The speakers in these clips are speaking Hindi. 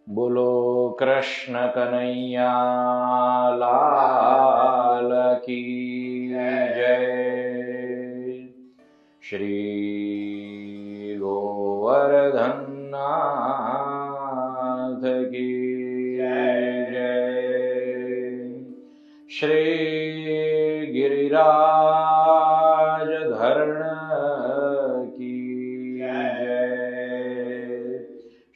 बोलो कृष्ण कन्हैया लाल की जय। श्री गोवर्धन नाथ की जय। श्री गिरिराज धरण की जय।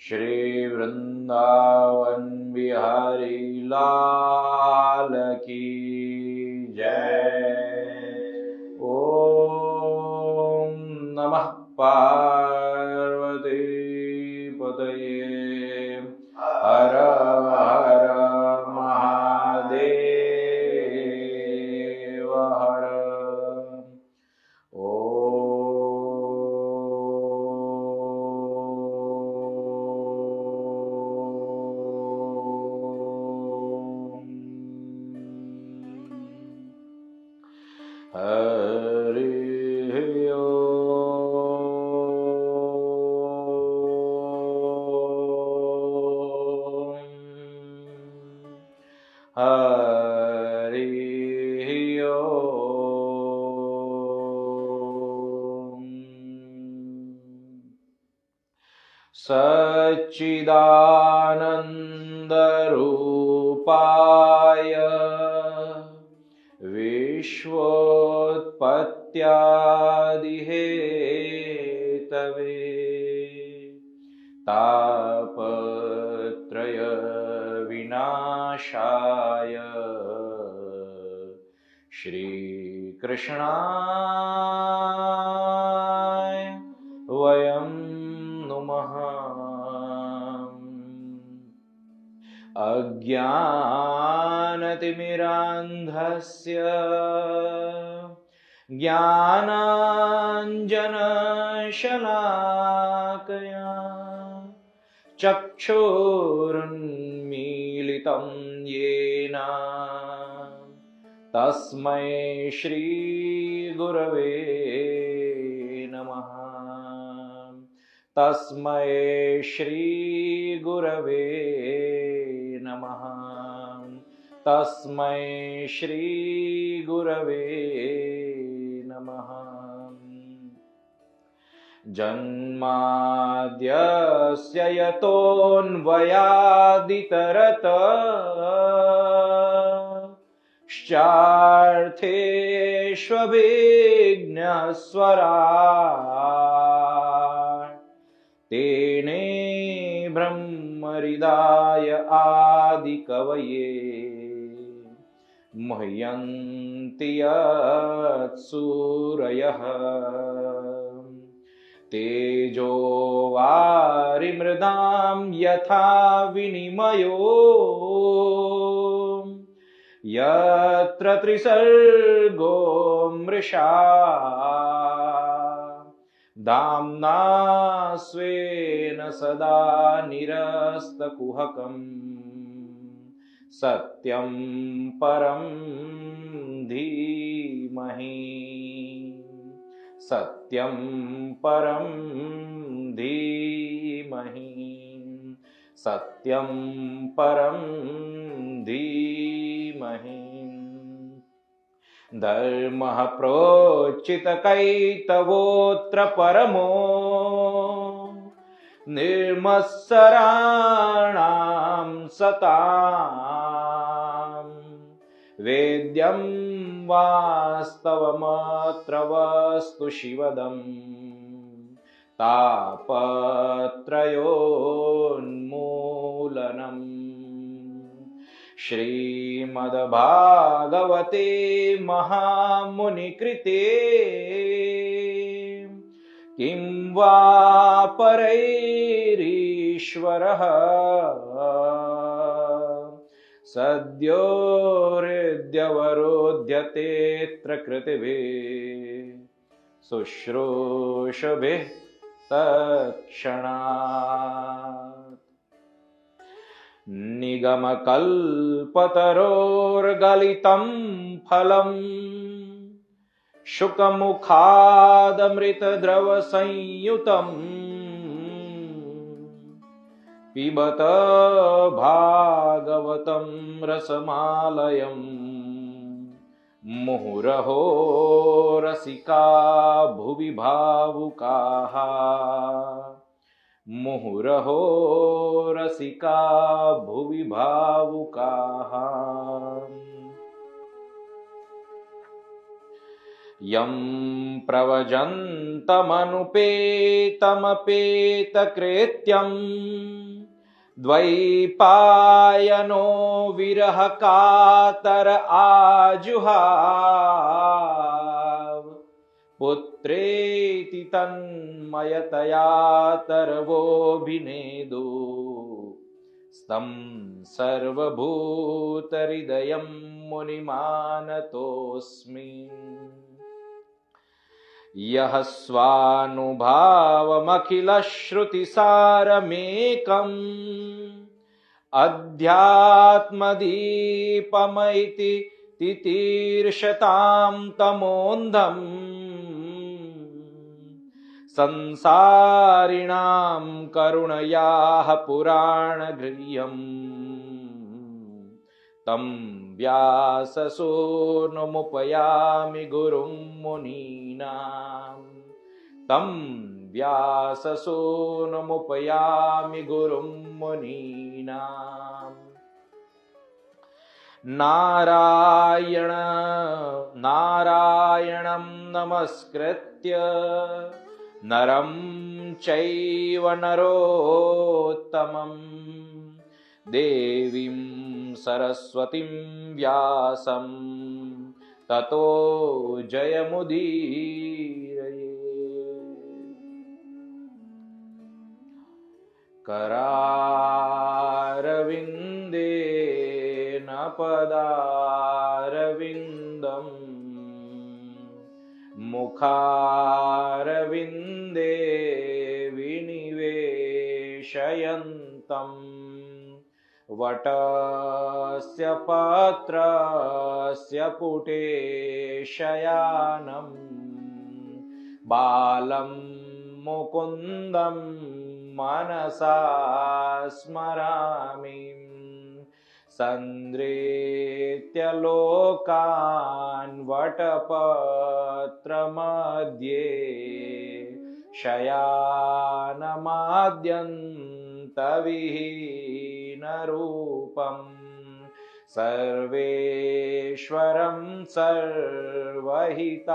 श्री वृंदावन बिहारी लाल की जय। ओम नमः पार्वती पतये हर हर महादेव हर। सच्चिदानंद रूपाय विश्वोत्पत्त्यादिहेतवे तापत्रय विनाशाय श्रीकृष्णाय वयं नुमः। अज्ञानतिमिरान्धस्य ज्ञानाञ्जनशलाकया चक्षुरुन्मीलितं येन तस्मै श्रीगुरवे नमः। तस्मै श्रीगुरवे नमः। तस्मै श्रीगुरवे नमः। जन्माद्यस्य यतोऽन्वयादितरतश्चार्थेष्वभिघ्नस्वराट् तेने ब्रह्महृदाय आदिकवये मुह्यन्ति यत्सूरयः तेजो वारिमृदां यथा विनिमयो यत्र त्रिसर्गो मृषा धाम्ना स्वेन सदा निरस्तकुहकम् सत्यं परं धीमहि। सत्यं परं धीमहि। सत्यं परं धीमहि। धर्मः प्रोच्चितकैतवोऽत्र परमो निर्मत्सराणां सताम् वेद्यं वास्तवमत्र वस्तु शिवदम् तापत्रयोन्मूलनम्। श्रीमद्भागवते महामुनिकृते किं वा परैरीश्वरः सद्यो हृद्यवरोध्यतेऽत्र कृतिभिः शुश्रूषुभिः तत्क्षणात्। निगमकल्पतरोर्गलितं फलम् शुकमुखादमृतद्रवसंयुतम् पिबत भागवतं रसमालयम् मुहुरहो रसिका भुवि भावुकाः मुहुरहो रसिका भुवि भावुकाः यं प्रवजन्तमनुपेतमपेतकृत्यं द्वैपायनो विरह कातर आजुहाव पुत्रेति तन्मयतया तरवोऽभिनेदु स्तं सर्वभूतहृदयं मुनिमानतोऽस्मि यः स्वानुभावमखिलश्रुतिसारमेकम् अध्यात्मदीपमैति तितीर्षतां तमोन्धम् संसारिणां करुणयाः पुराणगृह्यम् तं व्याससूनुमुपयामि गुरुं मुनीनां तं व्याससूनुमुपयामि गुरुं मुनीनां नारायणं नमस्कृत्य नरं चैव नरोत्तमं देवीं सरस्वतीं व्यासं ततो जयमुदीरये। करारविन्देन पदारविन्दम् मुखारविन्दे विनिवेशयन्तम् वटस्य पत्रस्य पुटे शयानं बालं मुकुन्दं मनसा स्मरामि सन्द्रेत्य लोकान् वटपत्रमध्ये शयानमाद्यन्तविहीनरूपं सर्वेश्वरं सर्वहितावतारं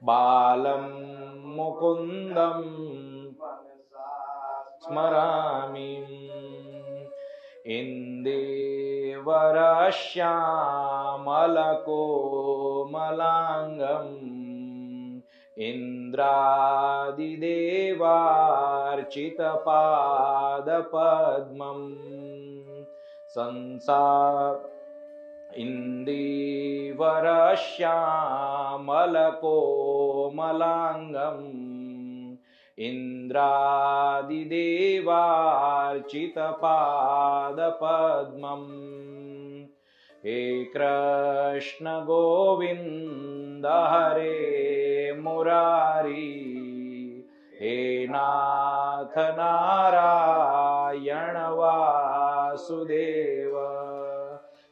बालं मुकुन्दं स्मरामि इन्देवरश्यामलकोमलाङ्गम् इन्द्रादिदेवार्चितपादपद्मम् इन्देवरश्यामलकोमलाङ्गम् इन्द्रादिदेवार्चितपादपद्मम् हे कृष्ण गोविन्द हरे मुरारी हे नाथ नारायण वासुदेव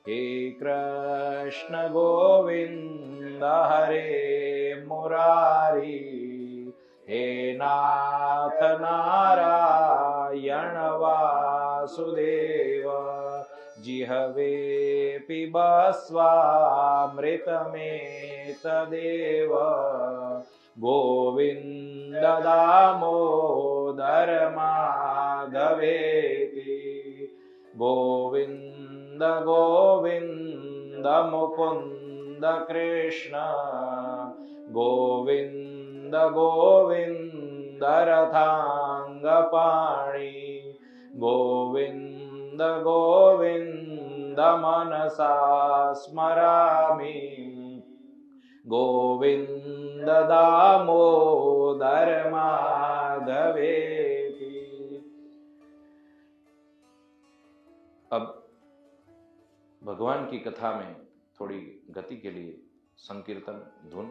हे कृष्ण गोविन्द हरे मुरारी हे नाथ नारायण वासुदेव जिह्वे पिबस्वामृतमेतदेव गोविन्द दामोदर माधवेति गोविन्द गोविन्द मुकुन्द कृष्ण गोविन्द गोविन्द रथाङ्गपाणि गोविन्द गोविन्द मनसा स्मरामि गोविन्द दामोदर माधवेति। अब भगवान की कथा में थोड़ी गति के लिए संकीर्तन धुन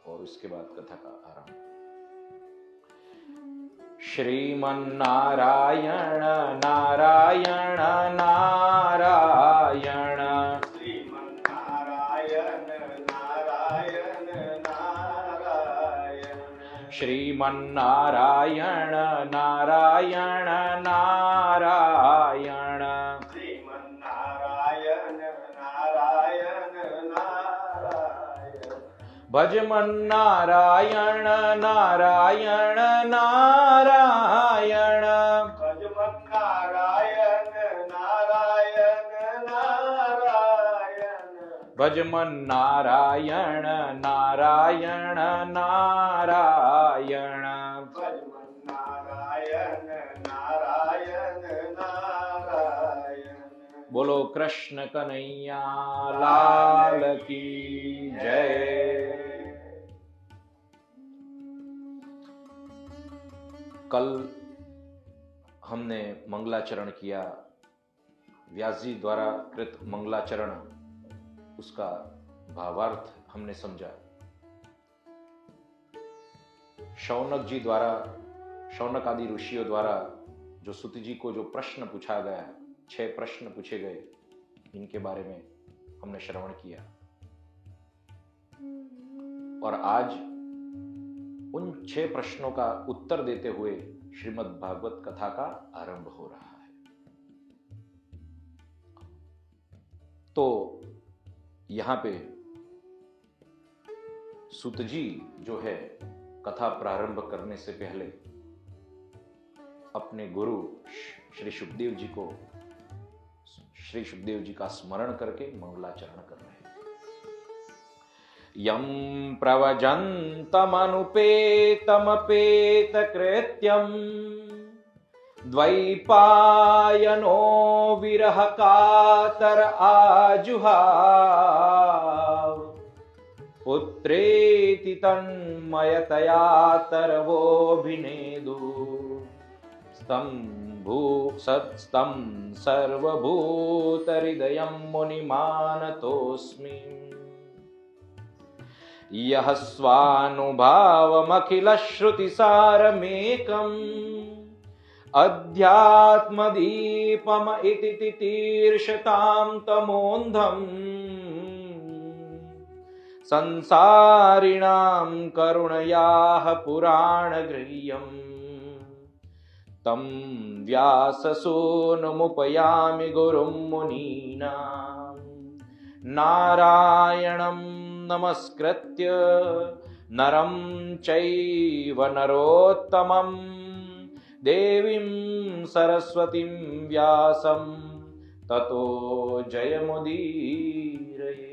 और उसके बाद कथा का आरंभ। श्रीमन्नारायण नारायण नारायण, श्रीमन्नारायण नारायण नारायण, श्रीमन्नारायण नारायण नारायण, श्रीमन्नारायण नारायण नारायण, भजमन्नारायण नारायण नारायण, भजमन्नारायण नारायण नारायण, भजमन्नारायण नारायण नारायण, भजमन्नारायण नारायण नारायण। बोलो कृष्ण कन्हैया लाल की जय। कल हमने मंगलाचरण किया, व्यास जी द्वारा कृत मंगलाचरण, उसका भावार्थ हमने समझा। शौनक जी द्वारा, शौनक आदि ऋषियों द्वारा जो सूत जी को जो प्रश्न पूछा गया, 6 प्रश्न पूछे गए, इनके बारे में हमने श्रवण किया। और आज उन 6 प्रश्नों का उत्तर देते हुए श्रीमद् भागवत कथा का आरंभ हो रहा है। तो यहां पे सूत जी जो है, कथा प्रारंभ करने से पहले अपने गुरु श्री शुकदेव जी को, श्री शुकदेव जी का स्मरण करके मंगलाचरण कर रहे हैं। यं प्रवजन्तमनुपेतमपेत कृत्यम् द्वैपायनो विरह कातर आजुहाव, पुत्रेति तन्मयतया तरवोऽभिनेदु, सत्स्तं सर्वभूतहृदयं मुनिमानतोऽस्मि। यः स्वानुभावमखिलश्रुतिसारमेकम् अध्यात्मदीपम इति तितीर्षतां तमोन्धम्, संसारिणां करुणयाः पुराणगृह्यम्, तं व्याससूनुमुपयामि गुरुं मुनीनां। नारायणं नमस्कृत्य नरं चैव नरोत्तमं, देवीं सरस्वतीं व्यासं ततो जयमुदीरये।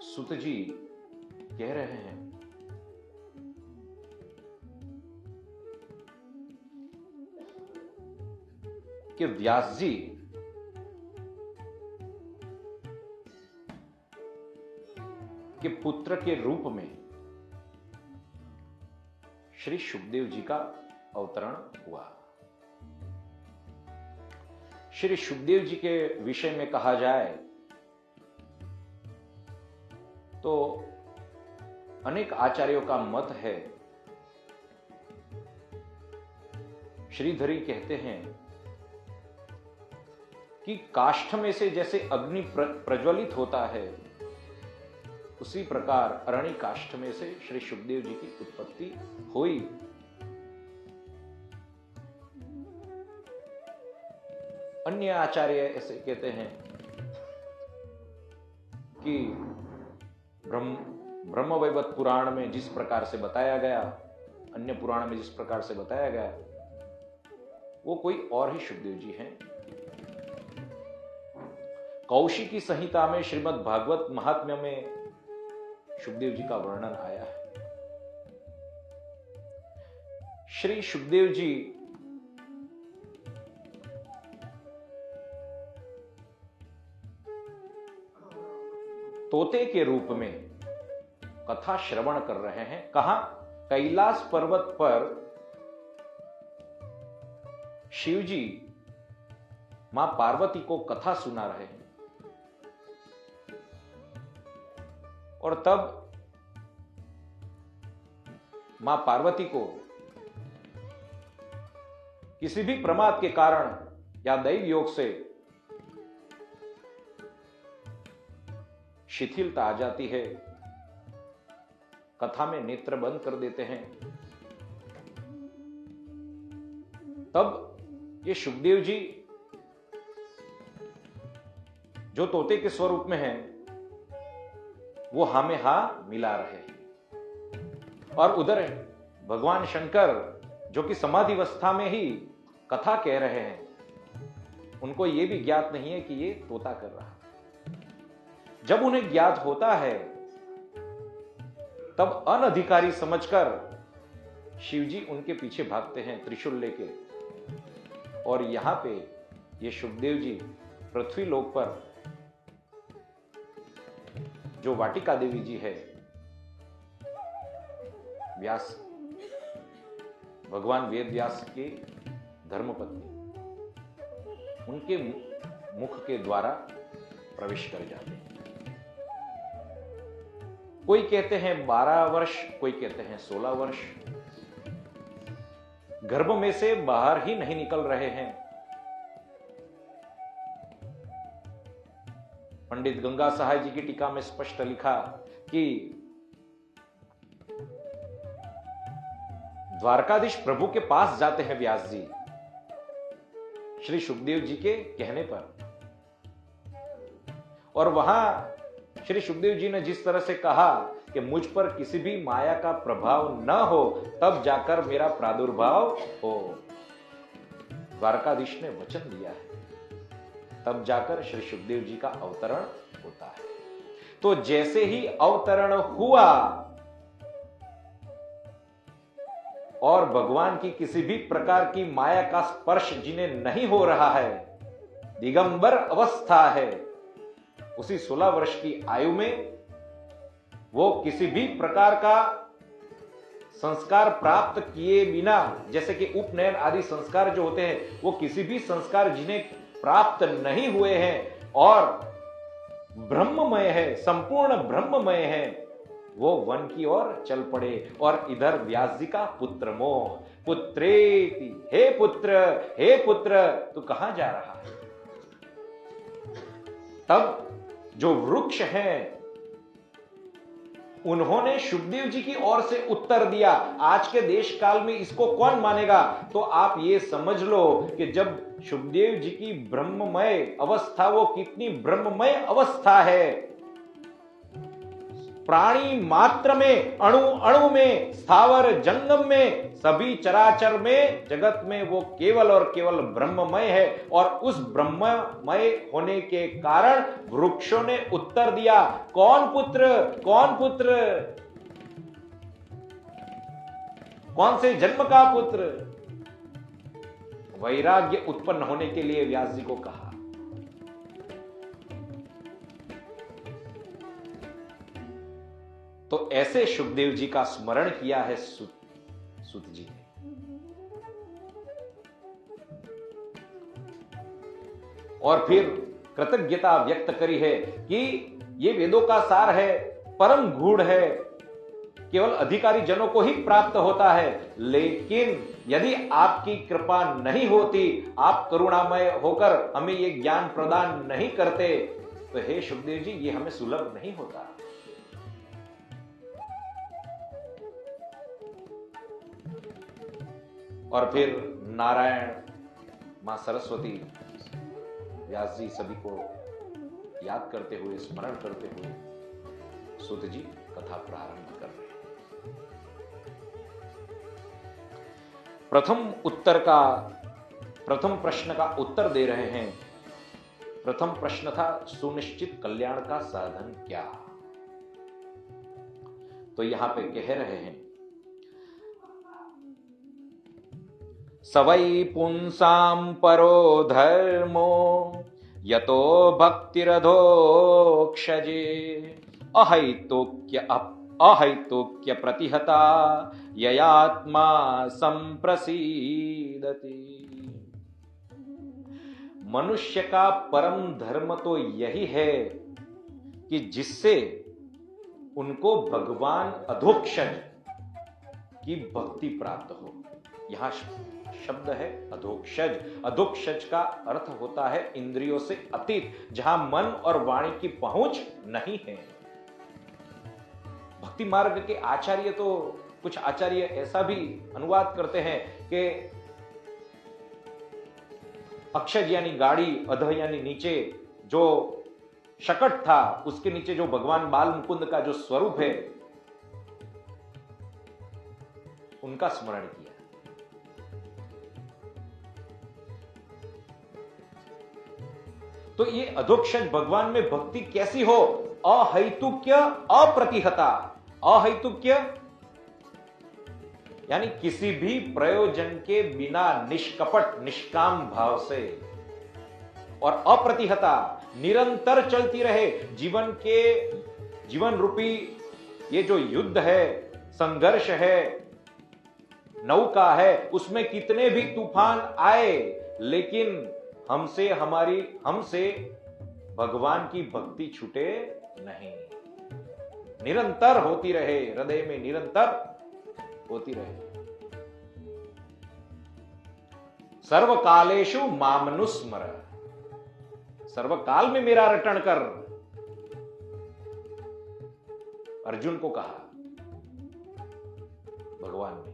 सूत जी कह रहे हैं कि व्यास जी के पुत्र के रूप में श्री शुकदेव जी का अवतरण हुआ। श्री शुकदेव जी के विषय में कहा जाए तो अनेक आचार्यों का मत है। श्रीधरी कहते हैं कि काष्ठ में से जैसे अग्नि प्रज्वलित होता है, उसी प्रकार अरणि काष्ठ में से श्री शुकदेव जी की उत्पत्ति हुई। अन्य आचार्य ऐसे कहते हैं कि ब्रह्मवैवर्त पुराण में जिस प्रकार से बताया गया, अन्य पुराण में जिस प्रकार से बताया गया, वो कोई और ही शुकदेव जी हैं। कौशिकी संहिता में श्रीमद् भागवत महात्म्य में शुकदेव जी का वर्णन आया है। श्री शुकदेव जी तोते के रूप में कथा श्रवण कर रहे हैं। कहां? कैलाश पर्वत पर शिवजी मां पार्वती को कथा सुना रहे हैं और तब मां पार्वती को किसी भी प्रमाद के कारण या दैव योग से शिथिलता आ जाती है, कथा में नेत्र बंद कर देते हैं। तब ये शुकदेव जी जो तोते के स्वरूप में हैं, वो हा में हा मिला रहे हैं। और उधर भगवान शंकर जो कि समाधि अवस्था में ही कथा कह रहे हैं, उनको यह भी ज्ञात नहीं है कि ये तोता कर रहा है। जब उन्हें ज्ञात होता है तब अनधिकारी समझकर शिवजी उनके पीछे भागते हैं त्रिशूल लेके। और यहां पे ये शुकदेव जी पृथ्वी लोक पर जो वाटिका देवी जी है, व्यास भगवान वेद व्यास की धर्मपत्नी, उनके मुख के द्वारा प्रवेश कर जाते हैं। कोई कहते हैं 12 वर्ष, कोई कहते हैं 16 वर्ष, गर्भ में से बाहर ही नहीं निकल रहे हैं। पंडित गंगा सहाय जी की टीका में स्पष्ट लिखा कि द्वारकाधीश प्रभु के पास जाते हैं व्यास जी श्री शुकदेव जी के कहने पर, और वहां श्री शुकदेव जी ने जिस तरह से कहा कि मुझ पर किसी भी माया का प्रभाव न हो, तब जाकर मेरा प्रादुर्भाव हो। द्वारकाधीश ने वचन दिया है, तब जाकर श्री शुकदेव जी का अवतरण होता है। तो जैसे ही अवतरण हुआ और भगवान की किसी भी प्रकार की माया का स्पर्श जिन्हें नहीं हो रहा है, दिगंबर अवस्था है, उसी 16 वर्ष की आयु में वो किसी भी प्रकार का संस्कार प्राप्त किए बिना, जैसे कि उपनयन आदि संस्कार जो होते हैं, वो किसी भी संस्कार जिन्हें प्राप्त नहीं हुए हैं और ब्रह्ममय है, संपूर्ण ब्रह्ममय है, वो वन की ओर चल पड़े। और इधर व्यास जी का पुत्र मोह, पुत्रेति, हे पुत्र, तू कहां जा रहा है? तब जो वृक्ष हैं उन्होंने शुकदेव जी की ओर से उत्तर दिया। आज के देश काल में इसको कौन मानेगा? तो आप ये समझ लो कि जब शुकदेव जी की ब्रह्ममय अवस्था, वो कितनी ब्रह्ममय अवस्था है, प्राणी मात्र में, अणु अणु में, स्थावर जंगम में, सभी चराचर में, जगत में वो केवल और केवल ब्रह्ममय है। और उस ब्रह्ममय होने के कारण वृक्षों ने उत्तर दिया, कौन पुत्र, कौन से जन्म का पुत्र? वैराग्य उत्पन्न होने के लिए व्यास जी को कहा। तो ऐसे शुकदेव जी का स्मरण किया है सूत जी ने। और फिर कृतज्ञता व्यक्त करी है कि ये वेदों का सार है, परम गूढ़ है, केवल अधिकारी जनों को ही प्राप्त होता है। लेकिन यदि आपकी कृपा नहीं होती, आप करुणामय होकर हमें ये ज्ञान प्रदान नहीं करते, तो हे शुकदेव जी, ये हमें सुलभ नहीं होता। और फिर नारायण, मां सरस्वती, व्यास जी सभी को याद करते हुए, स्मरण करते हुए सूत जी कथा प्रारंभ कर रहे हैं। प्रथम प्रश्न का उत्तर दे रहे हैं। प्रथम प्रश्न था, सुनिश्चित कल्याण का साधन क्या? तो यहां पे कह रहे हैं, सवै पुंसां परो धर्मो यतो भक्तिरधोक्षजे अहैतुक्य प्रतिहता ययात्मा संप्रसीदति। मनुष्य का परम धर्म तो यही है कि जिससे उनको भगवान अधोक्षज की भक्ति प्राप्त हो। यहां शब्द है अधोक्षज। अधोक्षज का अर्थ होता है इंद्रियों से अतीत, जहां मन और वाणी की पहुंच नहीं है। भक्ति मार्ग के आचार्य तो कुछ आचार्य ऐसा भी अनुवाद करते हैं कि अक्षज यानी गाड़ी, अध यानी नीचे, जो शकट था उसके नीचे जो भगवान बाल मुकुंद का जो स्वरूप है उनका स्मरण किया। तो ये अधोक्षज भगवान में भक्ति कैसी हो? अहैतुक्य अप्रतिहता। अहैतुक्य यानी किसी भी प्रयोजन के बिना निष्कपट निष्काम भाव से, और अप्रतिहता निरंतर चलती रहे। जीवन रूपी ये जो युद्ध है, संघर्ष है, नौका है, उसमें कितने भी तूफान आए, लेकिन हमसे भगवान की भक्ति छूटे नहीं, निरंतर होती रहे, हृदय में निरंतर होती रहे। सर्वकालेषु मामनुस्मर। सर्वकाल में मेरा रटण कर, अर्जुन को कहा भगवान ने।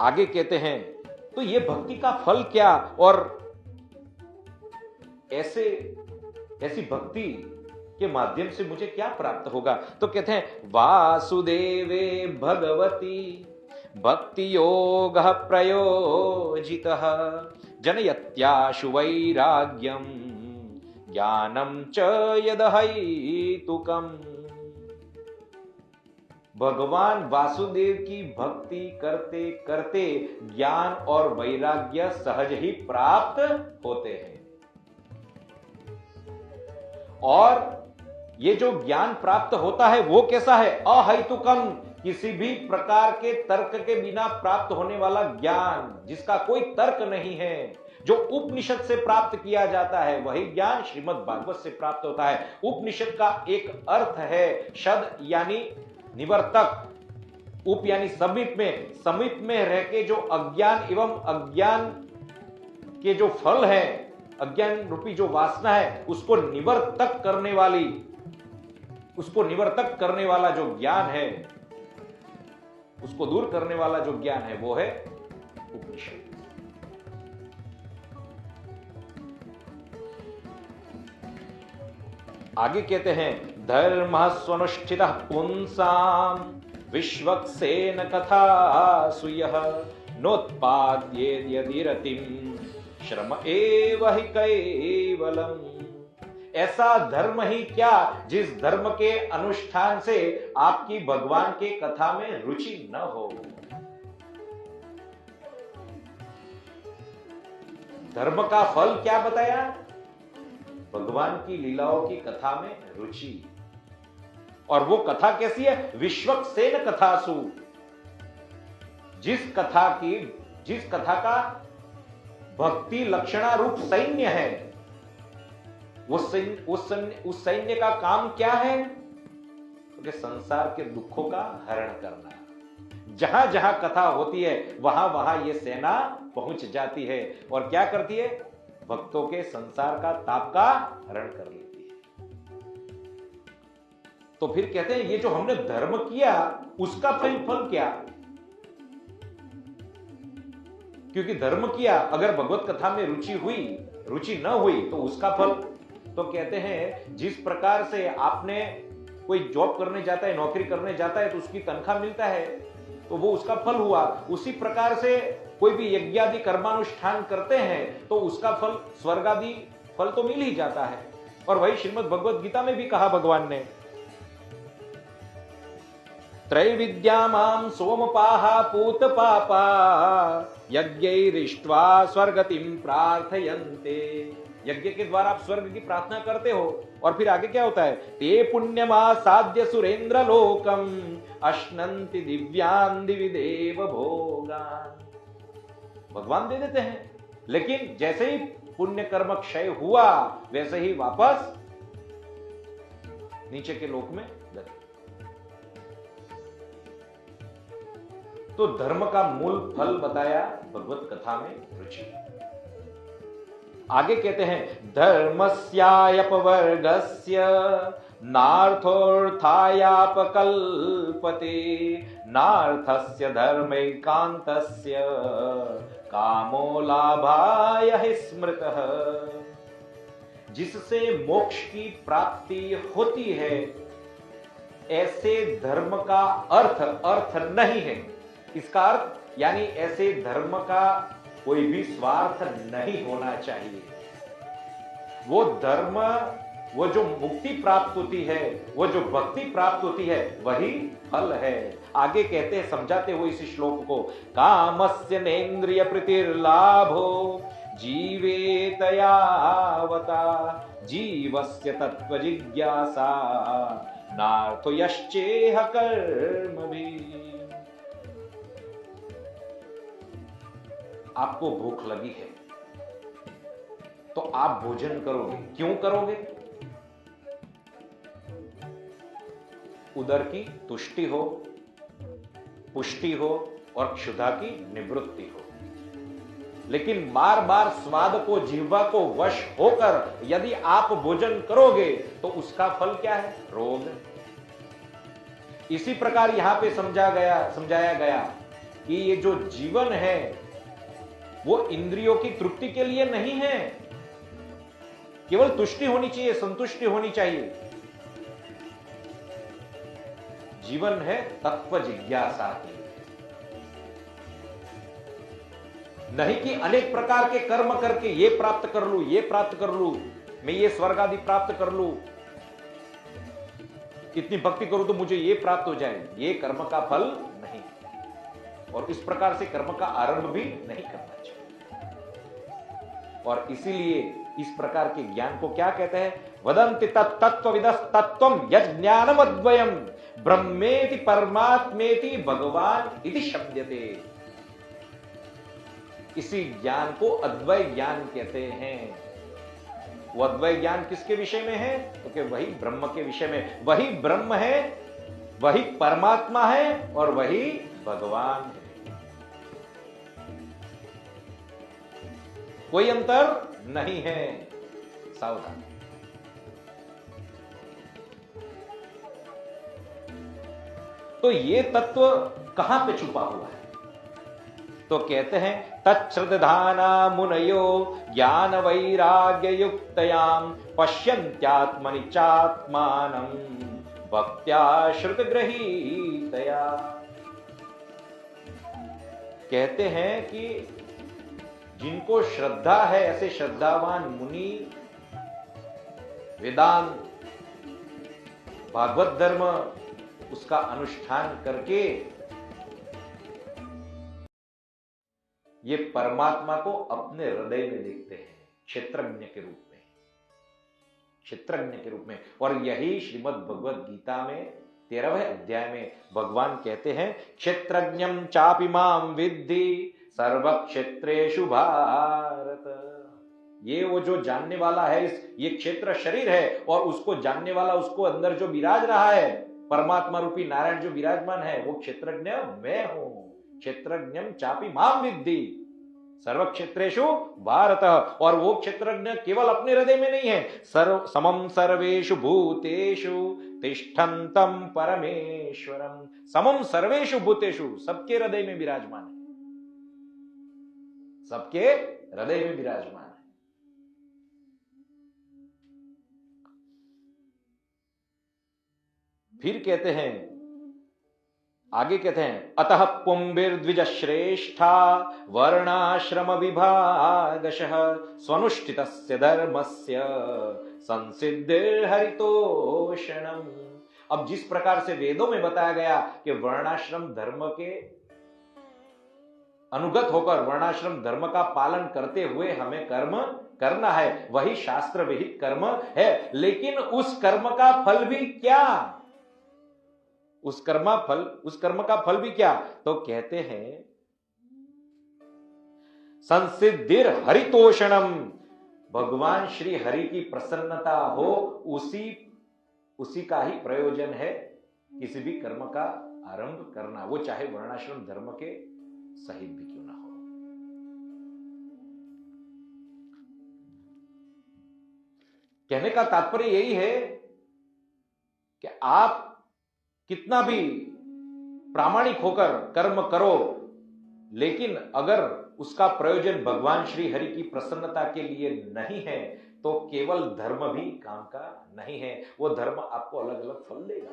आगे कहते हैं तो ये भक्ति का फल क्या, और ऐसी भक्ति के माध्यम से मुझे क्या प्राप्त होगा? तो कहते हैं वासुदेवे भगवती भक्ति योग प्रयोजितः जनयत्याशु वैराग्यम ज्ञानम च यदहैतुकम्। भगवान वासुदेव की भक्ति करते करते ज्ञान और वैराग्य सहज ही प्राप्त होते हैं। और ये जो ज्ञान प्राप्त होता है वो कैसा है? अहैतुकम, किसी भी प्रकार के तर्क के बिना प्राप्त होने वाला ज्ञान, जिसका कोई तर्क नहीं है, जो उपनिषद से प्राप्त किया जाता है, वही ज्ञान श्रीमद् भागवत से प्राप्त होता है। उपनिषद का एक अर्थ है शद यानी निवर्तक, उप यानी समीप में रह के जो अज्ञान एवं अज्ञान के जो फल है, अज्ञान रूपी जो वासना है, उसको निवर्तक करने वाला जो ज्ञान है, उसको दूर करने वाला जो ज्ञान है, वो है उपनिषद। आगे कहते हैं धर्म स्वनुष्ठितः पुंसाम विश्वक्सेन कथासु यः नोत्पाद्येद यदि रतिम श्रम एव हि कैवलम्। ऐसा धर्म ही क्या जिस धर्म के अनुष्ठान से आपकी भगवान के कथा में रुचि न हो। धर्म का फल क्या बताया? भगवान की लीलाओं की कथा में रुचि। और वो कथा कैसी है? विश्वक्सेन कथासु। जिस कथा का भक्ति लक्षणा रूप सैन्य है, उस सैन्य का काम क्या है? तो संसार के दुखों का हरण करना। जहां जहां कथा होती है वहां वहां ये सेना पहुंच जाती है और क्या करती है? भक्तों के संसार का ताप का हरण कर लेती है। तो फिर कहते हैं ये जो हमने धर्म किया उसका फल क्या? क्योंकि धर्म किया, अगर भगवत कथा में रुचि न हुई तो उसका फल। तो कहते हैं जिस प्रकार से आपने कोई जॉब करने जाता है, नौकरी करने जाता है तो उसकी तनख्वाह मिलता है, तो वो उसका फल हुआ। उसी प्रकार से कोई भी यज्ञादि कर्मानुष्ठान करते हैं तो उसका फल स्वर्ग आदि फल तो मिल ही जाता है। और वही श्रीमद् भगवद गीता में भी कहा भगवान ने, त्रैविद्यामां सोमपाहा पूत पापा यज्ञैरिष्ट्वा स्वर्गतिम प्रार्थयन्ते। यज्ञ के द्वारा आप स्वर्ग की प्रार्थना करते हो। और फिर आगे क्या होता है? ते पुण्यमासाद्य सुरेंद्र लोकम अश्नन्ति दिव्यान् दिवि देव भोगान्। भगवान दे देते हैं, लेकिन जैसे ही पुण्य कर्म क्षय हुआ वैसे ही वापस नीचे के लोक में गति। तो धर्म का मूल फल बताया भगवत कथा में रुचि। आगे कहते हैं धर्मस्यायपवर्गस्य नार्थोऽर्थायापकल्पते नार्थस्य धर्मैकान्तस्य कामो लाभाय हि स्मृतः। जिससे मोक्ष की प्राप्ति होती है ऐसे धर्म का अर्थ नहीं है। इसका अर्थ यानी ऐसे धर्म का कोई भी स्वार्थ नहीं होना चाहिए। वो धर्म, वो जो मुक्ति प्राप्त होती है, वो जो भक्ति प्राप्त होती है, वही फल है। आगे कहते हैं समझाते हुए इस श्लोक को, कामस्य नेन्द्रिय प्रीतिर्लाभो जीवेतयावता जीवस्य तत्व जिज्ञासा नार्थो यश्चेह कर्मभिः। आपको भूख लगी है तो आप भोजन करोगे। क्यों करोगे? उदर की तुष्टि हो, पुष्टि हो और क्षुधा की निवृत्ति हो। लेकिन बार बार स्वाद को, जिह्वा को वश होकर यदि आप भोजन करोगे तो उसका फल क्या है? रोग। इसी प्रकार यहां पे समझाया गया कि ये जो जीवन है वो इंद्रियों की तृप्ति के लिए नहीं है। केवल तुष्टि होनी चाहिए, संतुष्टि होनी चाहिए। जीवन है तत्व जिज्ञासा की, नहीं कि अनेक प्रकार के कर्म करके ये प्राप्त कर लूं, ये प्राप्त कर लूं, मैं ये स्वर्ग आदि प्राप्त कर लूं, इतनी भक्ति करूं तो मुझे ये प्राप्त हो जाए। ये कर्म का फल नहीं, और इस प्रकार से कर्म का आरंभ भी नहीं करना चाहिए। और इसीलिए इस प्रकार के ज्ञान को क्या कहते हैं? वदन्ति तत्त्वविदस्तत्त्वं यज्ञानमद्वयम् ब्रह्मेति परमात्मेति भगवान इति शब्दते। इसी ज्ञान को अद्वय ज्ञान कहते हैं। वो अद्वय ज्ञान किसके विषय में है? क्योंकि वही ब्रह्म के विषय में। वही ब्रह्म है, वही परमात्मा है और वही भगवान है। कोई अंतर नहीं है। सावधान। तो ये तत्व कहां पे छुपा हुआ है? तो कहते हैं तच्छ्रद्धाना मुनयो ज्ञान वैराग्य युक्तयाम पश्यन्त्यात्मनि चात्मानं भक्त्या श्रुतग्रहीतया। कहते हैं कि जिनको श्रद्धा है, ऐसे श्रद्धावान मुनि वेदांत, भागवत धर्म उसका अनुष्ठान करके ये परमात्मा को अपने हृदय में देखते हैं, क्षेत्रज्ञ के रूप में, क्षेत्रज्ञ के रूप में। और यही श्रीमद् भगवद गीता में 13वें अध्याय में भगवान कहते हैं, क्षेत्रज्ञं चापि मां विद्धि सर्व क्षेत्रेषु भारत। ये वो जो जानने वाला है, ये क्षेत्र शरीर है और उसको जानने वाला, उसको अंदर जो विराज रहा है, परमात्मा रूपी नारायण जो विराजमान है, वो क्षेत्रज्ञ मैं हूं। क्षेत्रज्ञं चापि मां विद्धि सर्व क्षेत्रेषु भारत। और वो क्षेत्रज्ञ केवल अपने हृदय में नहीं है, समम सर्वेषु भूतेषु तिष्ठन्तं परमेश्वरम। समम सर्वेषु भूतेषु, सबके हृदय में विराजमान है, सबके हृदय में विराजमान है। फिर कहते हैं, आगे कहते हैं, अतः पुंभिर्द्विज श्रेष्ठा वर्णाश्रम विभागशः स्वनुष्ठितस्य धर्मस्य संसिद्धिर्हरितोषणम्। अब जिस प्रकार से वेदों में बताया गया कि वर्णाश्रम धर्म के अनुगत होकर, वर्णाश्रम धर्म का पालन करते हुए हमें कर्म करना है, वही शास्त्र विहित कर्म है। लेकिन उस कर्म का फल भी क्या? उस कर्म का फल भी क्या? तो कहते हैं संसिद्धिर हरितोषणम। भगवान श्री हरि की प्रसन्नता हो, उसी का ही प्रयोजन है किसी भी कर्म का आरंभ करना, वो चाहे वर्णाश्रम धर्म के सहित भी क्यों ना हो। कहने का तात्पर्य यही है कि आप कितना भी प्रामाणिक होकर कर्म करो, लेकिन अगर उसका प्रयोजन भगवान श्री हरि की प्रसन्नता के लिए नहीं है तो केवल धर्म भी काम का नहीं है। वो धर्म आपको अलग अलग फल देगा।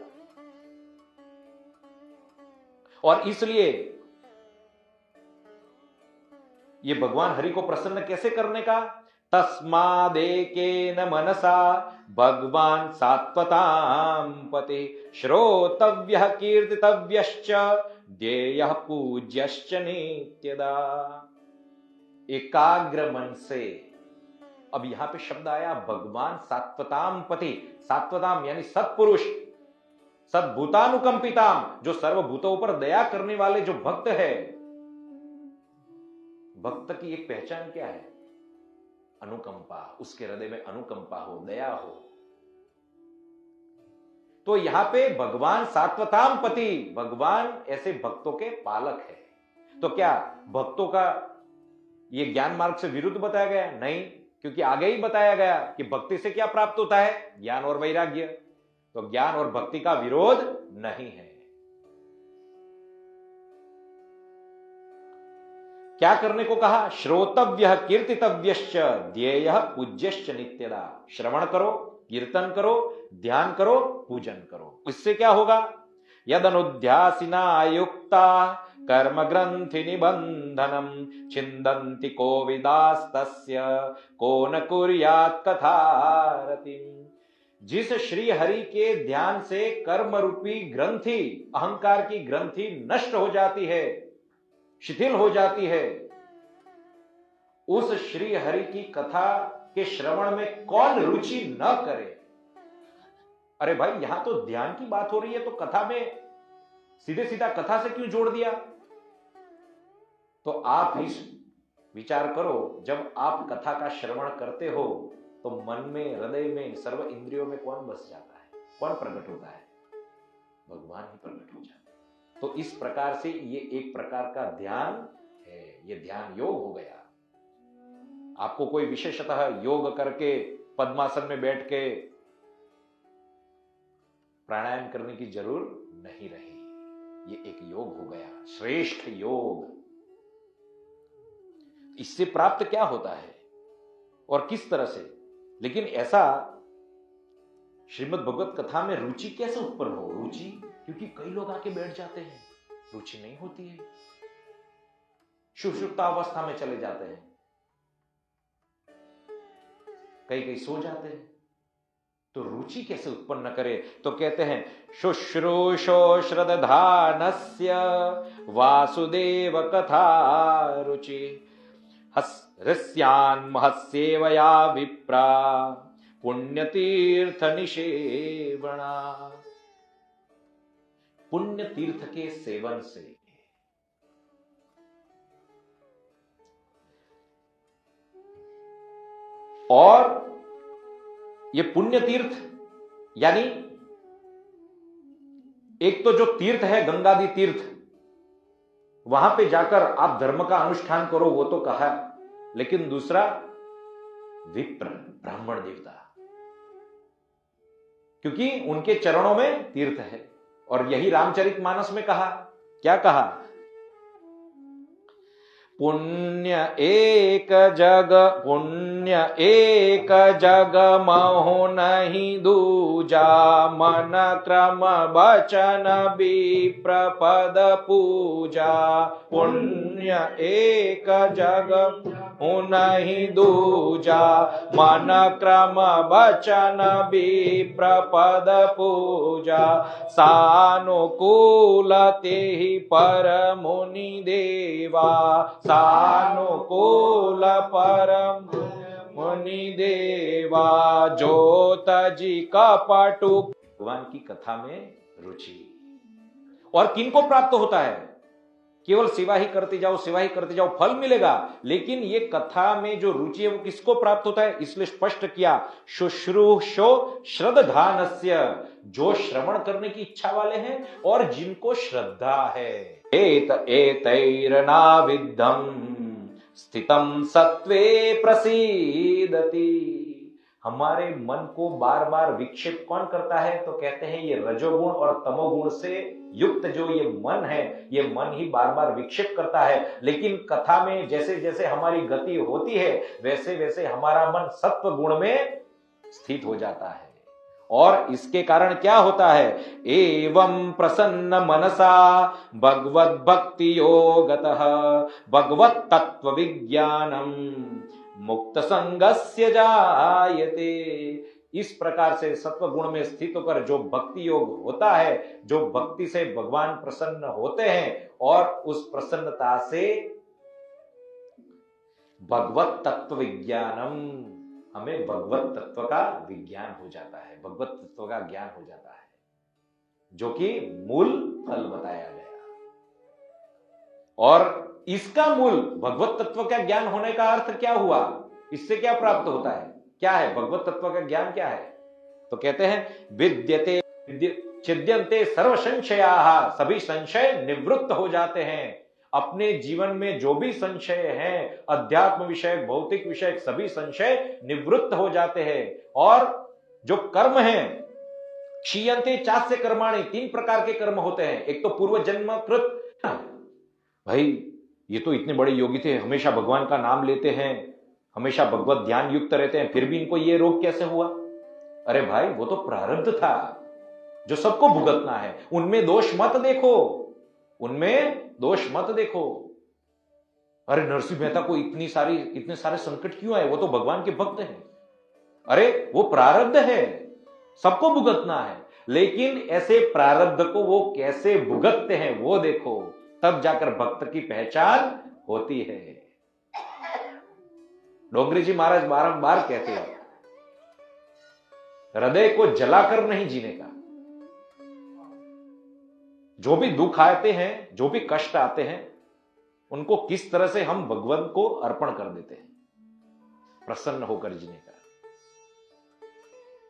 और इसलिए ये भगवान हरि को प्रसन्न कैसे करने का, तस्मादेकेन मनसा भगवान सात्वतां पति श्रोतव्यः कीर्तितव्यश्च ध्येयः पूज्यश्च नित्यदा। एकाग्र मन से, अब यहां पे शब्द आया भगवान सात्वताम पति, सात्वताम यानी सत्पुरुष, सद्भूतानुकंपिताम, जो सर्वभूतों पर दया करने वाले जो भक्त है। भक्त की एक पहचान क्या है, अनुकंपा, उसके हृदय में अनुकंपा हो, दया हो। तो यहां पे भगवान सात्वताम पति, भगवान ऐसे भक्तों के पालक है। तो क्या भक्तों का ये ज्ञान मार्ग से विरुद्ध बताया गया? नहीं, क्योंकि आगे ही बताया गया कि भक्ति से क्या प्राप्त होता है, ज्ञान और वैराग्य। तो ज्ञान और भक्ति का विरोध नहीं है। क्या करने को कहा, श्रोतव्य कीर्तितव्यश्च ध्येयः पूज्यश्च नित्यदा। श्रवण करो, कीर्तन करो, ध्यान करो, पूजन करो। इससे क्या होगा, यदनुध्यासिना युक्ता कर्म ग्रंथि निबंधनम छिंदन्ति कोविदास्तस्य को न कुर्यात् कथारतिम। जिस श्री हरि के ध्यान से कर्म रूपी ग्रंथि, अहंकार की ग्रंथि नष्ट हो जाती है, शिथिल हो जाती है, उस श्री हरि की कथा के श्रवण में कौन रुचि न करे। अरे भाई, यहां तो ध्यान की बात हो रही है, तो कथा में सीधे सीधा कथा से क्यों जोड़ दिया? तो आप ही विचार करो, जब आप कथा का श्रवण करते हो तो मन में, हृदय में, सर्व इंद्रियों में कौन बस जाता है, कौन प्रकट होता है? भगवान ही प्रकट हो जाते हैं। तो इस प्रकार से ये एक प्रकार का ध्यान है, ये ध्यान योग हो गया। आपको कोई विशेषतः योग करके पद्मासन में बैठ के प्राणायाम करने की जरूरत नहीं रही। ये एक योग हो गया, श्रेष्ठ योग। इससे प्राप्त क्या होता है और किस तरह से? लेकिन ऐसा श्रीमद् भगवत कथा में रुचि कैसे उत्पन्न हो? रुचि, क्योंकि कई लोग आके बैठ जाते हैं, रुचि नहीं होती है, सुषुप्त अवस्था में चले जाते हैं, कई सो जाते हैं। तो रुचि कैसे उत्पन्न करे? तो कहते हैं शुश्रूषो श्रद्धानस्य वासुदेव कथा रुचि हस्यान् महस्सेवया विप्रा पुण्यतीर्थ निषेवणा। पुण्य तीर्थ के सेवन से, और ये पुण्य तीर्थ यानी एक तो जो तीर्थ है गंगादि तीर्थ, वहां पे जाकर आप धर्म का अनुष्ठान करो, वो तो कहा, लेकिन दूसरा विप्र, ब्राह्मण देवता, क्योंकि उनके चरणों में तीर्थ है। और यही रामचरितमानस में कहा, क्या कहा, पुण्य एक जग महु नहीं दूजा मन क्रम बचन विप्र पद पूजा। पुण्य एक जग महु नहीं दूजा मन क्रम बचन विप्र पद पूजा। सानुकूल तेहि पर मुनि देवा सानुकूल परम मुनि देवा। ज्योत जी कपटु, भगवान की कथा में रुचि। और किनको प्राप्त होता है? केवल सेवा ही करते जाओ, सेवा ही करते जाओ, फल मिलेगा। लेकिन ये कथा में जो रुचि है वो किसको प्राप्त होता है, इसलिए स्पष्ट किया, शुश्रूषो श्रद्धानस्य, जो श्रवण करने की इच्छा वाले हैं और जिनको श्रद्धा है। एतैरनाविद्धं स्थितं सत्वे प्रसीदति। हमारे मन को बार बार विक्षेप कौन करता है, तो कहते हैं ये रजोगुण और तमोगुण से युक्त जो ये मन है, ये मन ही बार बार विक्षेप करता है। लेकिन कथा में जैसे जैसे हमारी गति होती है वैसे वैसे हमारा मन सत्व गुण में स्थित हो जाता है। और इसके कारण क्या होता है, एवं प्रसन्न मनसा भगवत भक्ति योगतः भगवत तत्व विज्ञानम मुक्त संगस्य जायते। इस प्रकार से सत्व गुण में स्थित होकर जो भक्ति योग होता है, जो भक्ति से भगवान प्रसन्न होते हैं और उस प्रसन्नता से भगवत तत्व विज्ञानम, हमें भगवत तत्व का विज्ञान हो जाता है, भगवत तत्व का ज्ञान हो जाता है, जो कि मूल फल बताया गया। और इसका मूल भगवत तत्व का ज्ञान होने का अर्थ क्या हुआ, इससे क्या प्राप्त होता है, क्या है भगवत तत्व का ज्ञान, क्या है, तो कहते हैं विद्यते छिद्यन्ते सर्व संशयाः, सभी संशय निवृत्त हो जाते हैं। अपने जीवन में जो भी संशय हैं, अध्यात्म विषय, भौतिक विषय, सभी संशय निवृत्त हो जाते हैं। और जो कर्म है, क्षीयन्ते चास्य कर्माणि, 3 प्रकार के कर्म होते हैं। एक तो पूर्व जन्म कृत, भाई ये तो इतने बड़े योगी थे, हमेशा भगवान का नाम लेते हैं, हमेशा भगवत ध्यान युक्त रहते हैं, फिर भी इनको ये रोग कैसे हुआ। अरे भाई वो तो प्रारब्ध था जो सबको भुगतना है, उनमें दोष मत देखो, उनमें दोष मत देखो। अरे नरसिंह मेहता को इतने सारे संकट क्यों आए, वो तो भगवान के भक्त हैं। अरे वो प्रारब्ध है, सबको भुगतना है, लेकिन ऐसे प्रारब्ध को वो कैसे भुगतते हैं वो देखो, तब जाकर भक्त की पहचान होती है। डोंगरी जी महाराज बारंबार कहते हैं, हृदय को जलाकर नहीं जीने का। जो भी दुख आते हैं, जो भी कष्ट आते हैं, उनको किस तरह से हम भगवान को अर्पण कर देते हैं, प्रसन्न होकर जीने का।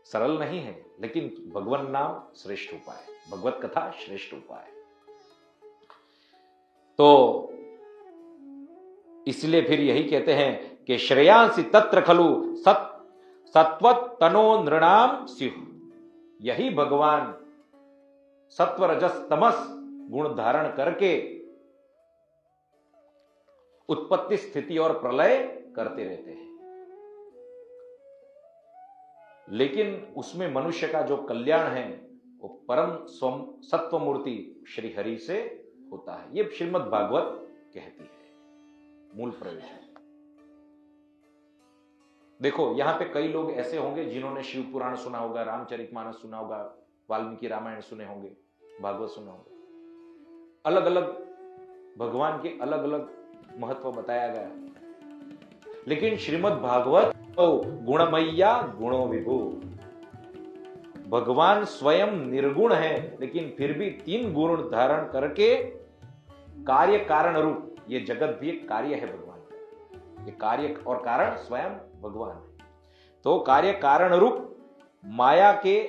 सरल नहीं है, लेकिन भगवान नाम श्रेष्ठ उपाय, भगवत कथा श्रेष्ठ उपाय। तो इसलिए फिर यही कहते हैं कि श्रेयांसि तत्र खलु सत्वत तनो नृणाम स्युः, यही भगवान सत्व रजस तमस गुण धारण करके उत्पत्ति स्थिति और प्रलय करते रहते हैं। लेकिन उसमें मनुष्य का जो कल्याण है वो परम सत्व मूर्ति श्री हरि से होता है। ये श्रीमद् भागवत कहती है, मूल प्रयोजन। देखो यहां पे कई लोग ऐसे होंगे जिन्होंने शिव पुराण सुना होगा, रामचरितमानस सुना होगा, वाल्मीकि रामायण सुने होंगे, भागवत सुना होगा। अलग अलग भगवान के अलग अलग महत्व बताया गया, लेकिन श्रीमद् भागवत तो गुणमय्या गुणो विभु, भगवान स्वयं निर्गुण है, लेकिन फिर भी 3 गुण धारण करके कार्य कारण रूप, ये जगत भी एक कार्य है भगवान का, ये कार्य और कारण स्वयं भगवान है। तो कार्य कारण रूप माया के,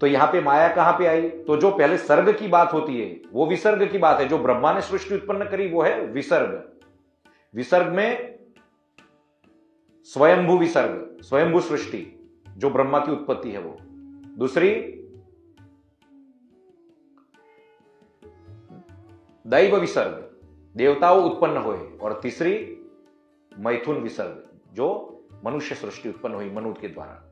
तो यहां पे माया कहां पे आई, तो जो पहले सर्ग की बात होती है वो विसर्ग की बात है। जो ब्रह्मा ने सृष्टि उत्पन्न करी वो है विसर्ग। विसर्ग में स्वयंभू विसर्ग, स्वयंभू सृष्टि जो ब्रह्मा की उत्पत्ति है वो। दूसरी दैव विसर्ग, देवताओं उत्पन्न हुए। और तीसरी मैथुन विसर्ग, जो मनुष्य सृष्टि उत्पन्न हुई मनुष्य के द्वारा।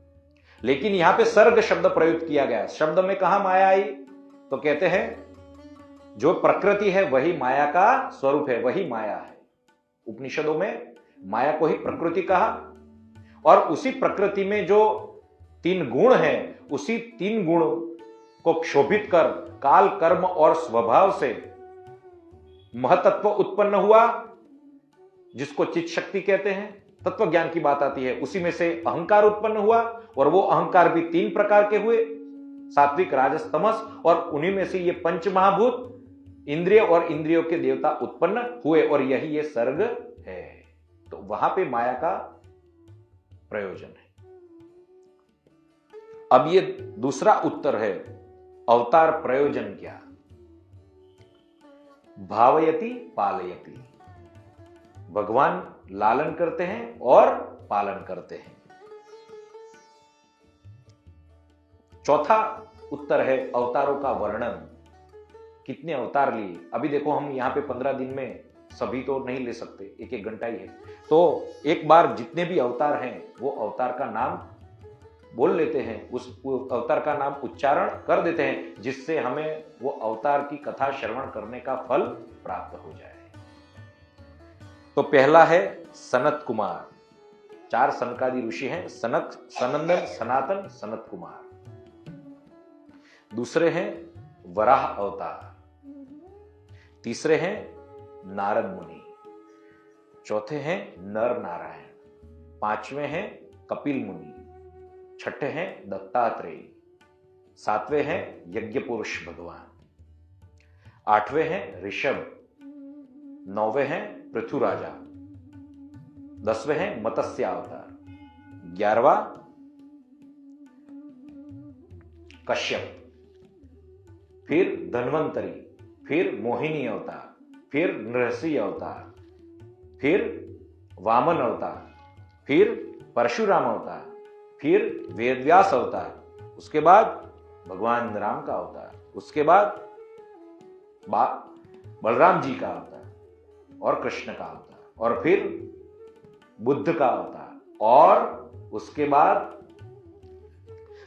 लेकिन यहां पे सर्ग शब्द प्रयुक्त किया गया। शब्द में कहां माया आई, तो कहते हैं जो प्रकृति है वही माया का स्वरूप है, वही माया है। उपनिषदों में माया को ही प्रकृति कहा, और उसी प्रकृति में जो 3 गुण हैं, उसी 3 गुण को क्षोभित कर काल कर्म और स्वभाव से महतत्व उत्पन्न हुआ, जिसको चित्त शक्ति कहते हैं। तत्व ज्ञान की बात आती है, उसी में से अहंकार उत्पन्न हुआ, और वो अहंकार भी 3 प्रकार के हुए। सात्विक, राजस, तमस, और उन्हीं में से ये पंच महाभूत इंद्रिय और इंद्रियों के देवता उत्पन्न हुए, और यही ये सर्ग है। तो वहां पे माया का प्रयोजन है। अब ये दूसरा उत्तर है, अवतार प्रयोजन क्या? भावयति पालयति, भगवान लालन करते हैं और पालन करते हैं। चौथा उत्तर है अवतारों का वर्णन। कितने अवतार लिए? अभी देखो, हम यहां पे 15 दिन में सभी तो नहीं ले सकते, एक एक घंटा ही है, तो एक बार जितने भी अवतार हैं वो अवतार का नाम बोल लेते हैं, उस अवतार का नाम उच्चारण कर देते हैं, जिससे हमें वो अवतार की कथा श्रवण करने का फल प्राप्त हो जाए। तो पहला है सनत कुमार। 4 सनकादि ऋषि हैं, सनक, सनंदन, सनातन, सनत कुमार। दूसरे हैं वराह अवतार। तीसरे हैं नारद मुनि। चौथे हैं नर नारायण। 5वें हैं कपिल मुनि। 6ठे हैं दत्तात्रेय। 7वें हैं यज्ञ पुरुष भगवान। 8वें हैं ऋषभ। 9वें हैं पृथु राजा। 10वें हैं मत्स्य अवतार। 11वां कश्यप, फिर धन्वंतरी, फिर मोहिनी अवतार, फिर नृसिंह अवतार, फिर वामन अवतार, फिर परशुराम अवतार, फिर वेदव्यास अवतार, उसके बाद भगवान राम का अवतार, उसके बाद बलराम जी का अवतार और कृष्ण का अवतार, और फिर बुद्ध का अवतार, और उसके बाद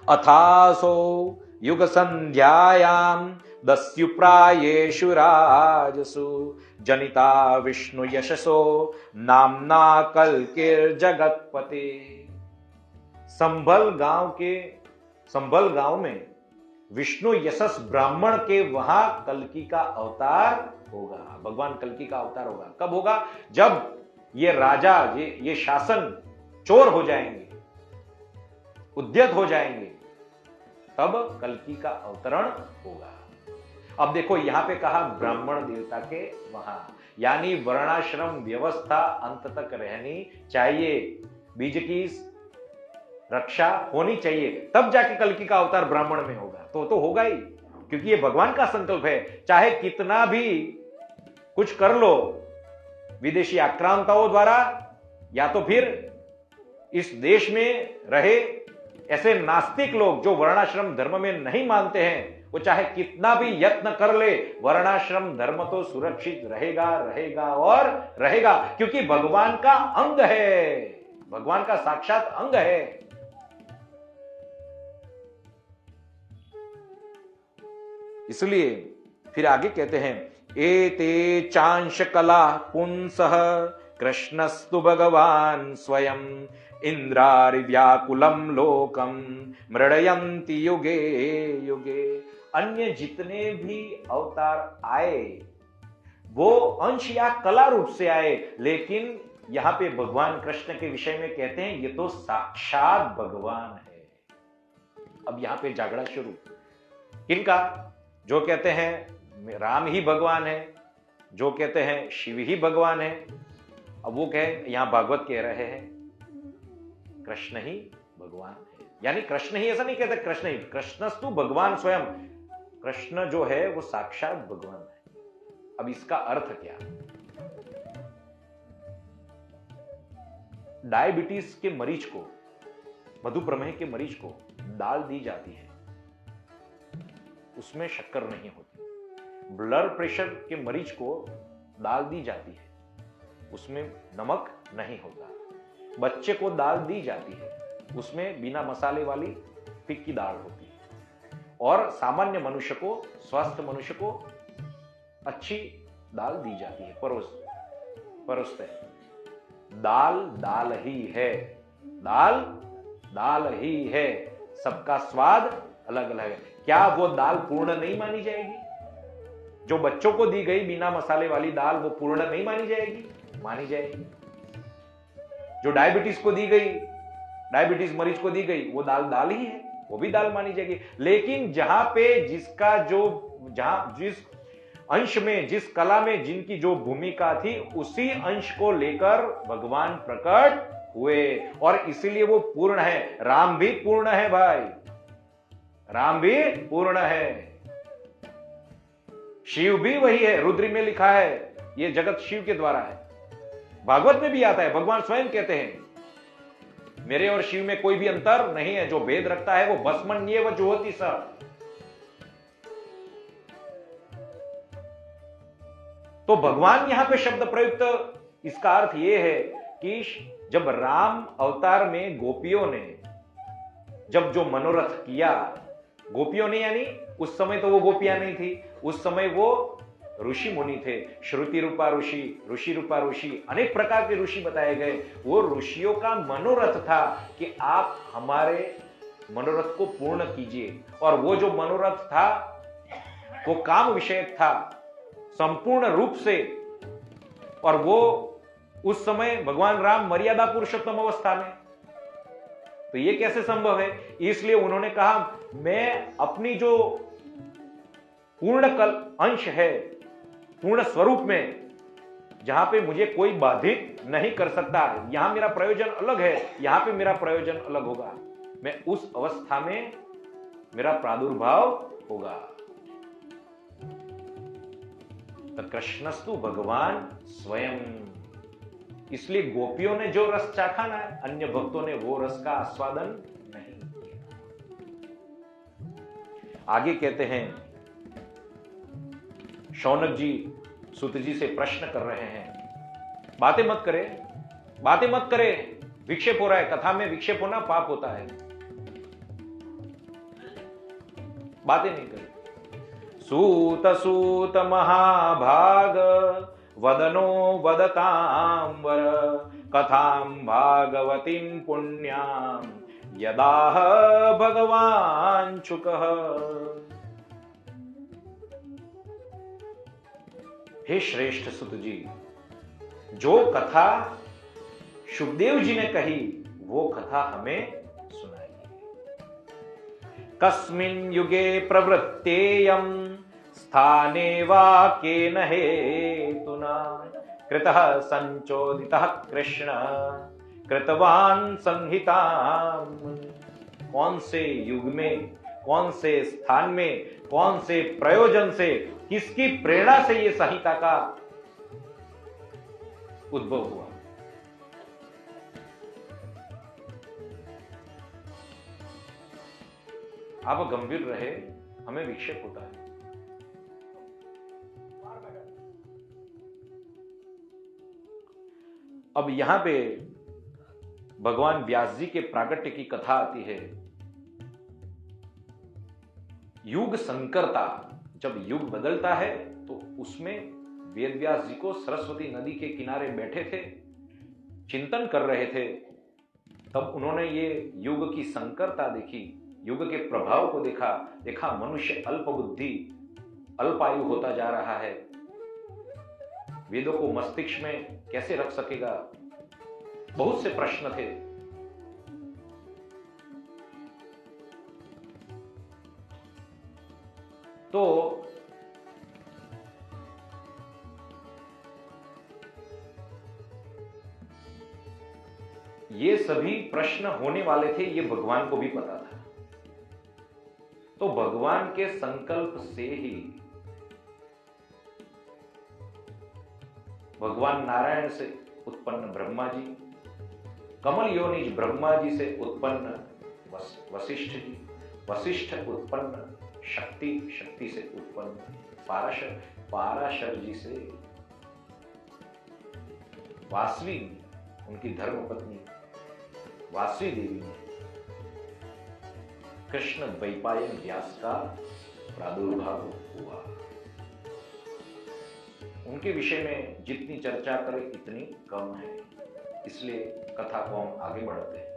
अथासो युग संध्यायाम दस्युप्रायेषु राजसु जनिता विष्णु यशसो नामना कल्किर जगतपते। संभल गांव में विष्णु यशस ब्राह्मण के वहां कल्कि का अवतार होगा। भगवान कल्कि का अवतार होगा। कब होगा? जब ये राजा, ये शासन चोर हो जाएंगे, उद्यत हो जाएंगे, तब कल्कि का अवतरण होगा। अब देखो, यहां पे कहा ब्राह्मण देवता के वहां, यानी वर्णाश्रम व्यवस्था अंत तक रहनी चाहिए, बीज की रक्षा होनी चाहिए, तब जाके कल्कि का अवतार ब्राह्मण में होगा। तो होगा ही, क्योंकि ये भगवान का संकल्प है। चाहे कितना भी कुछ कर लो विदेशी आक्रांताओं द्वारा, या तो फिर इस देश में रहे ऐसे नास्तिक लोग जो वर्णाश्रम धर्म में नहीं मानते हैं, वो चाहे कितना भी यत्न कर ले, वर्णाश्रम धर्म तो सुरक्षित रहेगा, रहेगा और रहेगा, क्योंकि भगवान का अंग है, भगवान का साक्षात अंग है। इसलिए फिर आगे कहते हैं, एते चांश कला पुंसः कृष्णस्तु भगवान स्वयं इंद्रारि व्याकुलम लोकम मृडयन्ति युगे युगे। अन्य जितने भी अवतार आए वो अंश या कला रूप से आए, लेकिन यहां पे भगवान कृष्ण के विषय में कहते हैं ये तो साक्षात भगवान है। अब यहां पे झगड़ा शुरू किनका? जो कहते हैं राम ही भगवान है, जो कहते हैं शिव ही भगवान है। अब वो कहे, यहां भागवत कह रहे हैं कृष्ण ही भगवान है, यानी कृष्ण ही, ऐसा नहीं कहते कृष्ण ही, कृष्णस्तु भगवान स्वयं, कृष्ण जो है वो साक्षात भगवान है। अब इसका अर्थ क्या? डायबिटीज के मरीज को, मधुप्रमेह के मरीज को दाल दी जाती है, उसमें शक्कर नहीं होती। ब्लड प्रेशर के मरीज को दाल दी जाती है, उसमें नमक नहीं होता। बच्चे को दाल दी जाती है, उसमें बिना मसाले वाली फिक्की दाल होती है। और सामान्य मनुष्य को, स्वस्थ मनुष्य को अच्छी दाल दी जाती है, परोसते हैं। दाल दाल ही है, दाल दाल ही है, सबका स्वाद अलग अलग है। क्या वो दाल पूर्ण नहीं मानी जाएगी? जो बच्चों को दी गई बिना मसाले वाली दाल, वो पूर्ण नहीं मानी जाएगी? मानी जाएगी। जो डायबिटीज को दी गई, डायबिटीज मरीज को दी गई, वो दाल दाल ही है, वो भी दाल मानी जाएगी। लेकिन जहां पे जिसका जो जहां जिस अंश में, जिस कला में जिनकी जो भूमिका थी, उसी अंश को लेकर भगवान प्रकट हुए और इसीलिए वो पूर्ण है। राम भी पूर्ण है भाई, राम भी पूर्ण है। शिव भी वही है, रुद्र में लिखा है ये जगत शिव के द्वारा है। भागवत में भी आता है, भगवान स्वयं कहते हैं मेरे और शिव में कोई भी अंतर नहीं है, जो भेद रखता है वो भस्मन्येव जुहोति सः। तो भगवान यहां पे शब्द प्रयुक्त, इसका अर्थ यह है कि जब राम अवतार में गोपियों ने जब जो मनोरथ किया, गोपियों ने यानी उस समय तो वो गोपियां नहीं थी, उस समय वो ऋषि मुनि थे, श्रुति रूपा ऋषि, ऋषि रूपा ऋषि, अनेक प्रकार के ऋषि बताए गए। वो ऋषियों का मनोरथ था कि आप हमारे मनोरथ को पूर्ण कीजिए, और वो जो मनोरथ था वो काम विषयक था संपूर्ण रूप से, और वो उस समय भगवान राम मर्यादा पुरुषोत्तम अवस्था में। तो ये कैसे संभव है? इसलिए उन्होंने कहा मैं अपनी जो पूर्ण कल अंश है, पूर्ण स्वरूप में, जहां पे मुझे कोई बाधित नहीं कर सकता, यहां मेरा प्रयोजन अलग है, यहां पे मेरा प्रयोजन अलग होगा, मैं उस अवस्था में मेरा प्रादुर्भाव होगा। तो कृष्णस्तु भगवान स्वयं। इसलिए गोपियों ने जो रस चाखा ना, अन्य भक्तों ने वो रस का आस्वादन नहीं किया। आगे कहते हैं, शौनक जी सूत जी से प्रश्न कर रहे हैं, बातें मत करे, बातें मत करे, विक्षेप हो रहा है, कथा में विक्षेप होना पाप होता है, बातें नहीं करे। सूत सूत महाभाग वदनो वदतां वर कथां भागवतीं पुण्यां यदाह भगवान चुकः। हे श्रेष्ठ सुत जी, जो कथा सुखदेव जी ने कही वो कथा हमें सुनाइए। कस्मिन् युगे प्रवृत्तेयं स्थाने वा केन हेतुना कृतः संचोदितः कृष्ण कृतवान् संहितां। कौन से युग में, कौन से स्थान में, कौन से प्रयोजन से, किसकी प्रेरणा से यह संहिता का उद्भव हुआ? आप गंभीर रहे, हमें विक्षेप होता है। अब यहां पे भगवान व्यास जी के प्रागट्य की कथा आती है। युग संकरता, जब युग बदलता है तो उसमें वेद व्यास जी को सरस्वती नदी के किनारे बैठे थे, चिंतन कर रहे थे, तब उन्होंने ये युग की संकरता देखी, युग के प्रभाव को देखा मनुष्य अल्प बुद्धि, अल्पायु होता जा रहा है, वेदों को मस्तिष्क में कैसे रख सकेगा, बहुत से प्रश्न थे। तो ये सभी प्रश्न होने वाले थे, ये भगवान को भी पता था। तो भगवान के संकल्प से ही भगवान नारायण से उत्पन्न ब्रह्मा जी, कमल योनिज ब्रह्मा जी से उत्पन्न वशिष्ठ जी, वशिष्ठ उत्पन्न शक्ति, शक्ति से उत्पन्न पाराशर, पाराशर जी से वासवी, उनकी धर्मपत्नी वासवी देवी ने कृष्ण द्वैपायन व्यास का प्रादुर्भाव हुआ। उनके विषय में जितनी चर्चा करें इतनी कम है, इसलिए कथा को हम आगे बढ़ाते हैं।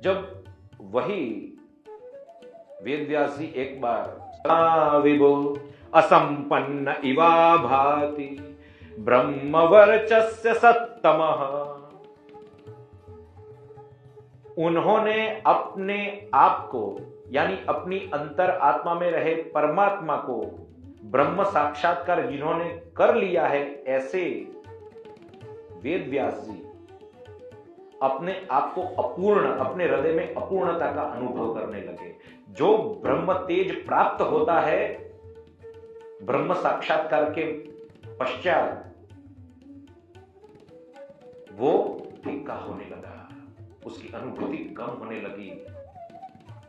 जब वही वेद व्यास जी एक बार विभो असंपन्न इवा भाति ब्रह्मवर्चस्य सत्तमः, उन्होंने अपने आप को यानी अपनी अंतर आत्मा में रहे परमात्मा को ब्रह्म साक्षात्कार जिन्होंने कर लिया है, ऐसे वेद व्यास जी अपने आप को अपूर्ण, अपने हृदय में अपूर्णता का अनुभव करने लगे। जो ब्रह्म तेज प्राप्त होता है ब्रह्म साक्षात्कार के पश्चात, वो फीका होने लगा, उसकी अनुभूति कम होने लगी,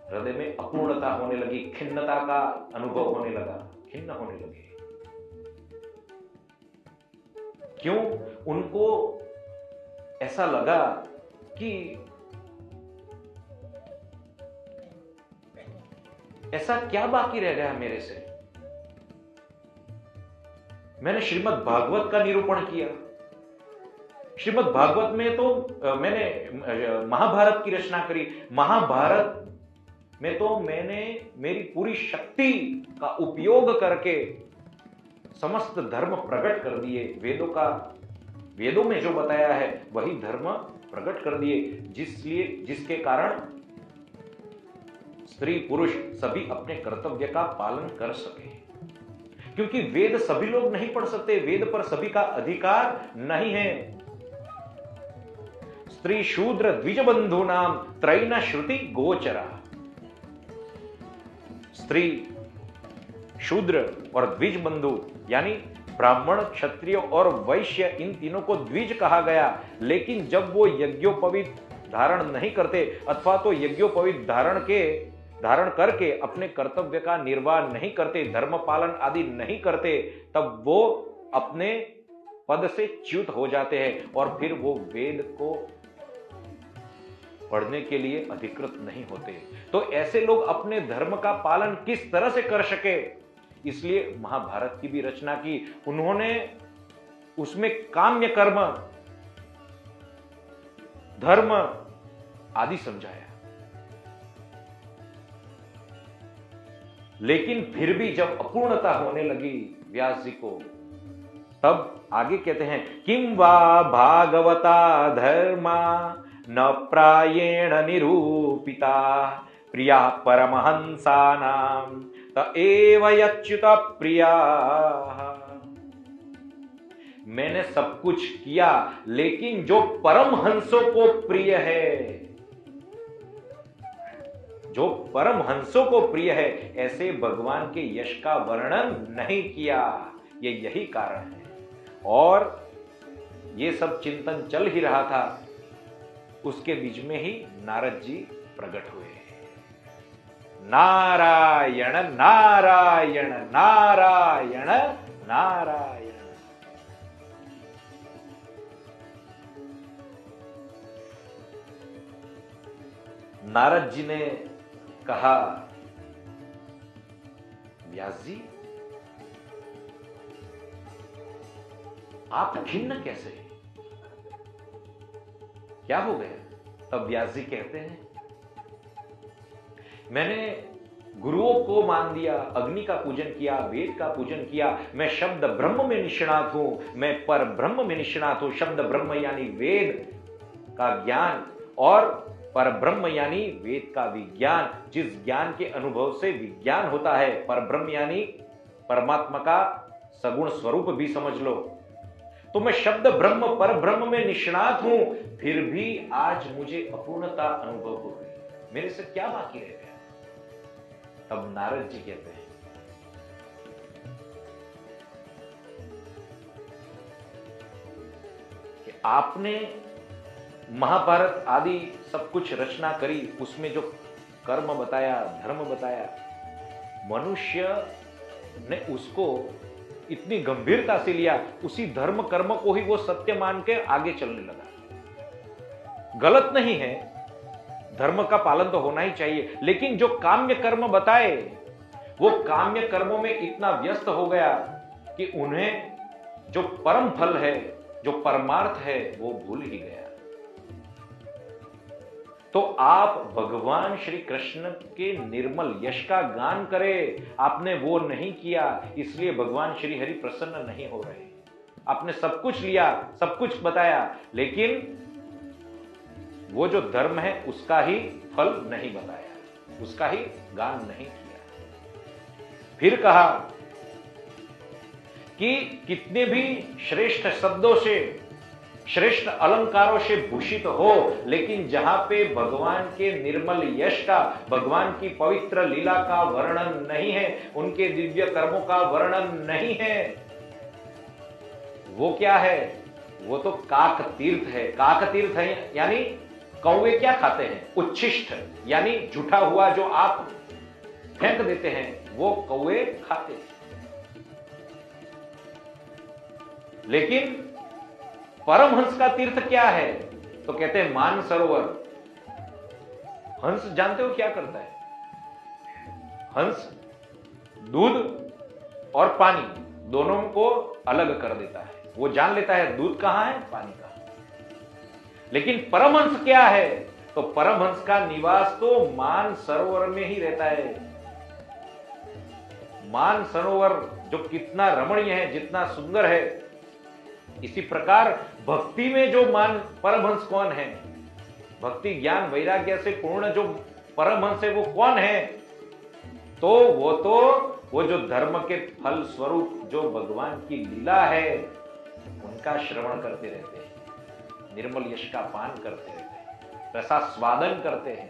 हृदय में अपूर्णता होने लगी, खिन्नता का अनुभव होने लगा, खिन्न होने लगे। क्यों? उनको ऐसा लगा कि ऐसा क्या बाकी रह गया मेरे से। मैंने श्रीमद् भागवत का निरूपण किया, श्रीमद् भागवत में तो मैंने महाभारत की रचना करी, महाभारत में तो मैंने मेरी पूरी शक्ति का उपयोग करके समस्त धर्म प्रकट कर दिए, वेदों में जो बताया है वही धर्म प्रकट कर दिए, जिसके कारण स्त्री पुरुष सभी अपने कर्तव्य का पालन कर सके। क्योंकि वेद सभी लोग नहीं पढ़ सकते, वेद पर सभी का अधिकार नहीं है। स्त्री शूद्र द्विज बंधु नाम त्रैन श्रुति गोचरा। स्त्री, शूद्र और द्विज बंधु यानी ब्राह्मण, क्षत्रिय और वैश्य, इन तीनों को द्विज कहा गया। लेकिन जब वो यज्ञोपवीत धारण नहीं करते अथवा तो यज्ञोपवीत धारण करके अपने कर्तव्य का निर्वाह नहीं करते, धर्म पालन आदि नहीं करते, तब वो अपने पद से च्युत हो जाते हैं और फिर वो वेद को पढ़ने के लिए अधिकृत नहीं होते। तो ऐसे लोग अपने धर्म का पालन किस तरह से कर सके, इसलिए महाभारत की भी रचना की। उन्होंने उसमें काम्य कर्म, धर्म आदि समझाया। लेकिन फिर भी जब अपूर्णता होने लगी व्यास जी को, तब आगे कहते हैं, किम वा भागवता धर्मा न प्रायेण निरूपिता प्रिया परमहंसानाम त एव यच्युत प्रिया। मैंने सब कुछ किया, लेकिन जो परमहंसों को प्रिय है, जो परमहंसों को प्रिय है, ऐसे भगवान के यश का वर्णन नहीं किया। यही कारण है। और ये सब चिंतन चल ही रहा था, उसके बीच में ही नारद जी प्रकट हुए। नारायण नारायण नारायण नारायण। नारद जी ने कहा, व्यास जी आप खिन्न कैसे, क्या हो गया? तब व्यास जी कहते हैं, मैंने गुरुओं को मान दिया, अग्नि का पूजन किया, वेद का पूजन किया, मैं शब्द ब्रह्म में निष्णात हूं, मैं पर ब्रह्म में निष्णात हूं। शब्द ब्रह्म यानी वेद का ज्ञान और पर ब्रह्म यानी वेद का विज्ञान, जिस ज्ञान के अनुभव से विज्ञान होता है। पर ब्रह्म यानी परमात्मा का सगुण स्वरूप भी समझ लो। तो मैं शब्द ब्रह्म पर ब्रह्म में निष्णात हूं, फिर भी आज मुझे अपूर्णता अनुभव हो गई, मेरे से क्या बाकी रह गया? तब नारद जी कहते हैं, कि आपने महाभारत आदि सब कुछ रचना करी, उसमें जो कर्म बताया, धर्म बताया, मनुष्य ने उसको इतनी गंभीरता से लिया, उसी धर्म कर्म को ही वो सत्य मान के आगे चलने लगा। गलत नहीं है, धर्म का पालन तो होना ही चाहिए, लेकिन जो काम्य कर्म बताए, वो काम्य कर्मों में इतना व्यस्त हो गया कि उन्हें जो परम फल है, जो परमार्थ है, वो भूल ही गया। तो आप भगवान श्री कृष्ण के निर्मल यश का गान करें, आपने वो नहीं किया, इसलिए भगवान श्री हरि प्रसन्न नहीं हो रहे। आपने सब कुछ लिया, सब कुछ बताया, लेकिन वो जो धर्म है उसका ही फल नहीं बताया, उसका ही गान नहीं किया। फिर कहा कि कितने भी श्रेष्ठ शब्दों से, श्रेष्ठ अलंकारों से भूषित हो, लेकिन जहां पे भगवान के निर्मल यश का, भगवान की पवित्र लीला का वर्णन नहीं है, उनके दिव्य कर्मों का वर्णन नहीं है, वो क्या है? वो तो काक तीर्थ है। काक तीर्थ है यानी कौवे क्या खाते हैं? उच्छिष्ट, यानी झूठा हुआ जो आप फेंक देते हैं, वो कौवे खाते हैं। लेकिन परमहंस का तीर्थ क्या है? तो कहते हैं मान सरोवर। हंस जानते हो क्या करता है? हंस दूध और पानी दोनों को अलग कर देता है। वो जान लेता है दूध कहां है, पानी कहां है। लेकिन परमहंस क्या है? तो परमहंस का निवास तो मान सरोवर में ही रहता है। मान सरोवर जो कितना रमणीय है, जितना सुंदर है, इसी प्रकार भक्ति में जो मान परमहंस कौन है? भक्ति ज्ञान वैराग्य से पूर्ण जो परमहंस है वो कौन है? तो वो जो धर्म के फल स्वरूप जो भगवान की लीला है उनका श्रवण करते रहते हैं, निर्मल यश का पान करते रहते हैं, रसास्वादन करते हैं,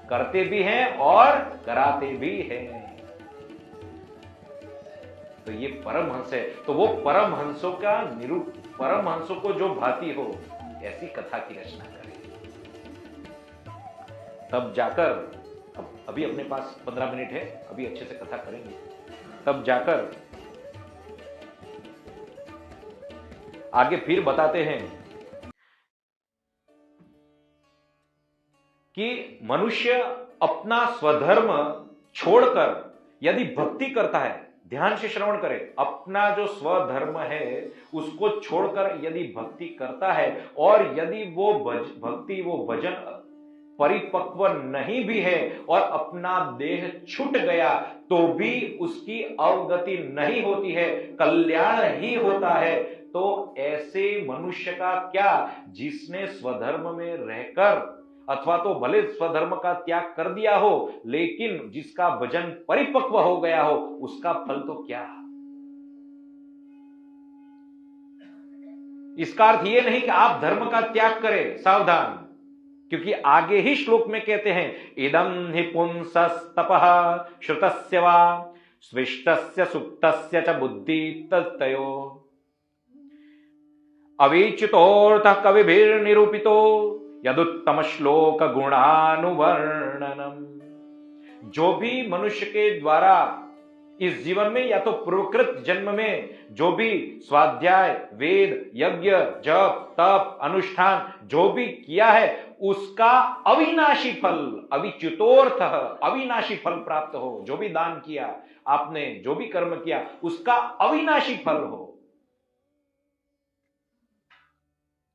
करते भी हैं और कराते भी हैं। तो ये परमहंस है। तो वो परमहंसों का परमहंसों को जो भाती हो ऐसी कथा की रचना करें, तब जाकर, अभी अपने पास 15 मिनट है, अभी अच्छे से कथा करेंगे, तब जाकर आगे फिर बताते हैं कि मनुष्य अपना स्वधर्म छोड़कर यदि भक्ति करता है, ध्यान से श्रवण करें, अपना जो स्वधर्म है उसको छोड़कर यदि भक्ति करता है, और यदि वो भक्ति, वो भजन परिपक्व नहीं भी है और अपना देह छूट गया तो भी उसकी अवगति नहीं होती है, कल्याण ही होता है, तो ऐसे मनुष्य का क्या, जिसने स्वधर्म में रहकर, अथवा तो भले स्वधर्म का त्याग कर दिया हो, लेकिन जिसका भजन परिपक्व हो गया हो, उसका फल तो क्या? इसका अर्थ यह नहीं कि आप धर्म का त्याग करें, सावधान, क्योंकि आगे ही श्लोक में कहते हैं, इदं हि पुंसस्तपः श्रुतस्य वा स्विष्टस्य सुप्तस्य च बुद्धि तत्तयो अविच्युतोऽर्थः कविभिर्निरूपितो यदुत्तम श्लोक गुणानुवर्णनम। जो भी मनुष्य के द्वारा इस जीवन में या तो पूर्वकृत जन्म में जो भी स्वाध्याय, वेद, यज्ञ, जप, तप, अनुष्ठान जो भी किया है, उसका अविनाशी फल, अविच्युतोर्थ, अविनाशी फल प्राप्त हो। जो भी दान किया आपने, जो भी कर्म किया, उसका अविनाशी फल हो,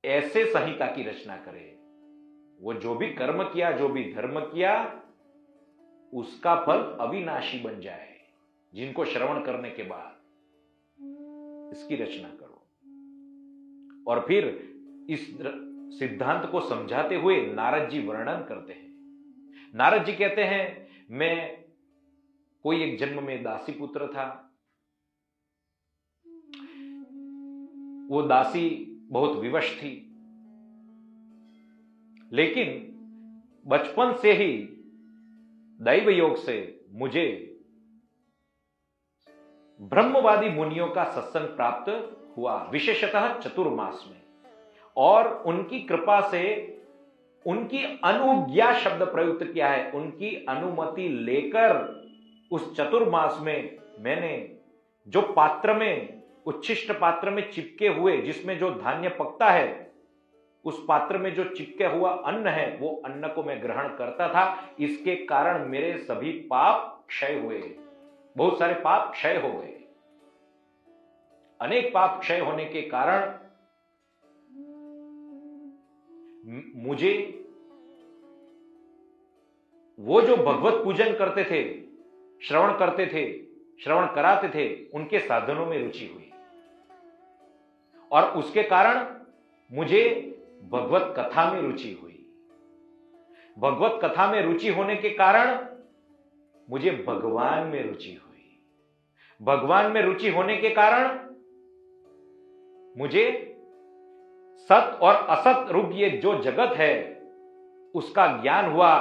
ऐसे संहिता की रचना करे। वो जो भी कर्म किया, जो भी धर्म किया, उसका फल अविनाशी बन जाए, जिनको श्रवण करने के बाद इसकी रचना करो। और फिर इस सिद्धांत को समझाते हुए नारद जी वर्णन करते हैं। नारद जी कहते हैं, मैं कोई एक जन्म में दासी पुत्र था। वो दासी बहुत विवश थी, लेकिन बचपन से ही दैव योग से मुझे ब्रह्मवादी मुनियों का सत्संग प्राप्त हुआ, विशेषतः चतुर्मास में, और उनकी कृपा से, उनकी अनुज्ञा शब्द प्रयुक्त किया है, उनकी अनुमति लेकर उस चतुर्मास में मैंने जो पात्र में, उच्छिष्ट पात्र में चिपके हुए, जिसमें जो धान्य पकता है, उस पात्र में जो चिपके हुआ अन्न है, वो अन्न को मैं ग्रहण करता था। इसके कारण मेरे सभी पाप क्षय हुए, बहुत सारे पाप क्षय हो गए। अनेक पाप क्षय होने के कारण मुझे वो जो भगवत पूजन करते थे, श्रवण करते थे, श्रवण कराते थे, उनके साधनों में रुचि हुई, और उसके कारण मुझे भगवत कथा में रुचि हुई। भगवत कथा में रुचि होने के कारण मुझे भगवान में रुचि हुई। भगवान में रुचि होने के कारण मुझे सत और असत रूप ये जो जगत है उसका ज्ञान हुआ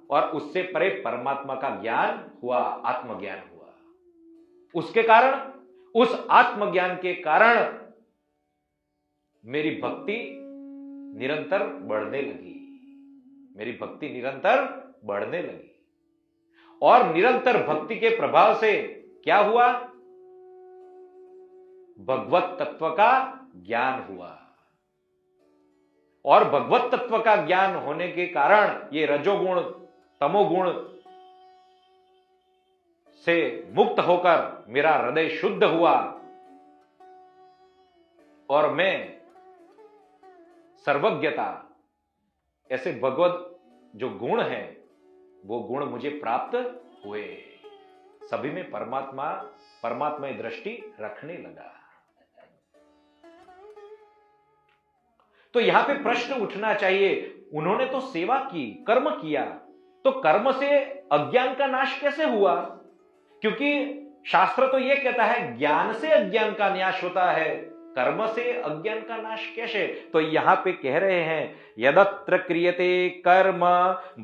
और उससे परे परमात्मा का ज्ञान हुआ, आत्मज्ञान हुआ। उसके कारण, उस आत्मज्ञान के कारण मेरी भक्ति निरंतर बढ़ने लगी। मेरी भक्ति निरंतर बढ़ने लगी और निरंतर भक्ति के प्रभाव से क्या हुआ? भगवत तत्व का ज्ञान हुआ और भगवत तत्व का ज्ञान होने के कारण ये रजोगुण तमोगुण से मुक्त होकर मेरा हृदय शुद्ध हुआ और मैं सर्वज्ञता, ऐसे भगवत जो गुण हैं वो गुण मुझे प्राप्त हुए। सभी में परमात्मा दृष्टि रखने लगा। तो यहां पे प्रश्न उठना चाहिए, उन्होंने तो सेवा की, कर्म किया, तो कर्म से अज्ञान का नाश कैसे हुआ? क्योंकि शास्त्र तो यह कहता है ज्ञान से अज्ञान का नाश होता है, कर्म से अज्ञान का नाश कैसे? तो यहां पे कह रहे हैं यदत्र क्रियते कर्म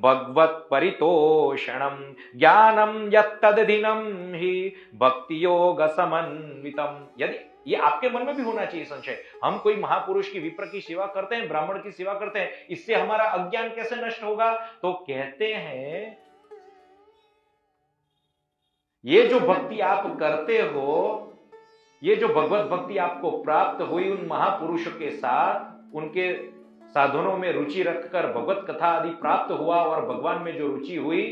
भगवत परितोषणम ज्ञानम यत्तदधिनम ही भक्ति योग समन्वितम। यदि ये आपके मन में भी होना चाहिए संशय, हम कोई महापुरुष की, विप्र की सेवा करते हैं, ब्राह्मण की सेवा करते हैं, इससे हमारा अज्ञान कैसे नष्ट होगा? तो कहते हैं ये जो भक्ति आप करते हो, ये जो भगवत भक्ति आपको प्राप्त हुई उन महापुरुषों के साथ, उनके साधनों में रुचि रखकर भगवत कथा आदि प्राप्त हुआ और भगवान में जो रुचि हुई,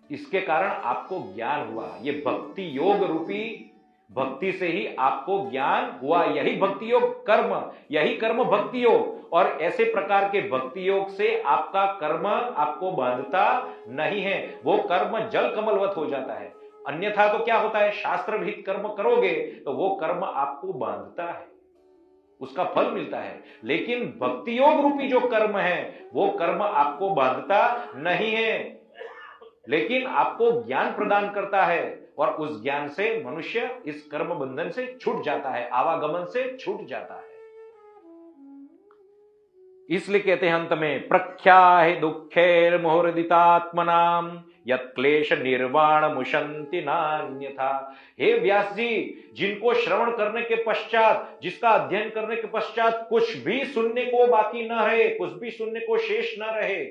इसके कारण आपको ज्ञान हुआ। ये भक्ति योग रूपी भक्ति से ही आपको ज्ञान हुआ। यही भक्ति योग कर्म, यही कर्म भक्ति योग। और ऐसे प्रकार के भक्ति योग से आपका कर्म आपको बांधता नहीं है, वो कर्म जल कमलवत हो जाता है। अन्यथा तो क्या होता है, शास्त्र विहित कर्म करोगे तो वो कर्म आपको बांधता है, उसका फल मिलता है। लेकिन भक्ति योग रूपी जो कर्म है वो कर्म आपको बांधता नहीं है, लेकिन आपको ज्ञान प्रदान करता है और उस ज्ञान से मनुष्य इस कर्म बंधन से छूट जाता है, आवागमन से छूट जाता है। इसलिए कहते हैं अंत में प्रख्याहि दुःखैर् मुहुर्दितात्मनाम यत् क्लेश निर्वाण मुशंति नान्यथा। हे व्यास जी, जिनको श्रवण करने के पश्चात, जिसका अध्ययन करने के पश्चात कुछ भी सुनने को बाकी न रहे, कुछ भी सुनने को शेष न रहे,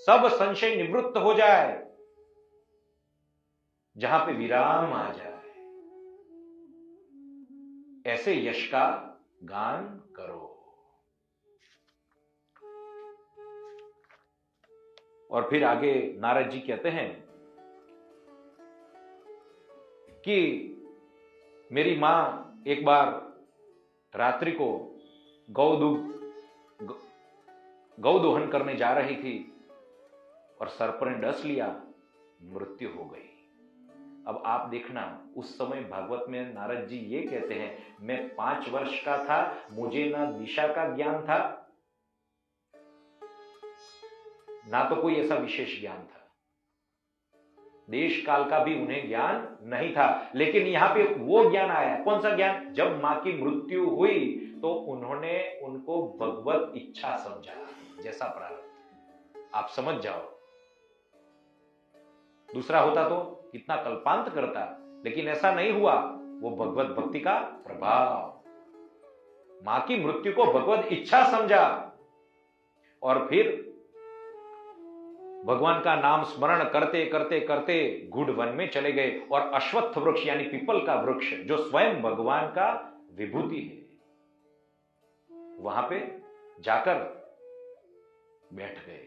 सब संशय निवृत्त हो जाए, जहां पे विराम आ जाए, ऐसे यश का गान करो। और फिर आगे नारद जी कहते हैं कि मेरी मां एक बार रात्रि को गौ दोहन करने जा रही थी और सर्प ने डस लिया, मृत्यु हो गई। अब आप देखना, उस समय भागवत में नारद जी ये कहते हैं, मैं 5 वर्ष का था, मुझे ना दिशा का ज्ञान था, ना तो कोई ऐसा विशेष ज्ञान था, देश काल का भी उन्हें ज्ञान नहीं था। लेकिन यहां पे वो ज्ञान आया। कौन सा ज्ञान? जब मां की मृत्यु हुई तो उन्होंने उनको भगवत इच्छा समझा, जैसा प्रारब्ध। आप समझ जाओ, दूसरा होता तो कितना कल्पांत करता, लेकिन ऐसा नहीं हुआ। वो भगवत भक्ति का प्रभाव, मां की मृत्यु को भगवत इच्छा समझा और फिर भगवान का नाम स्मरण करते करते करते गुड़ वन में चले गए और अश्वत्थ वृक्ष यानी पीपल का वृक्ष जो स्वयं भगवान का विभूति है, वहां पे जाकर बैठ गए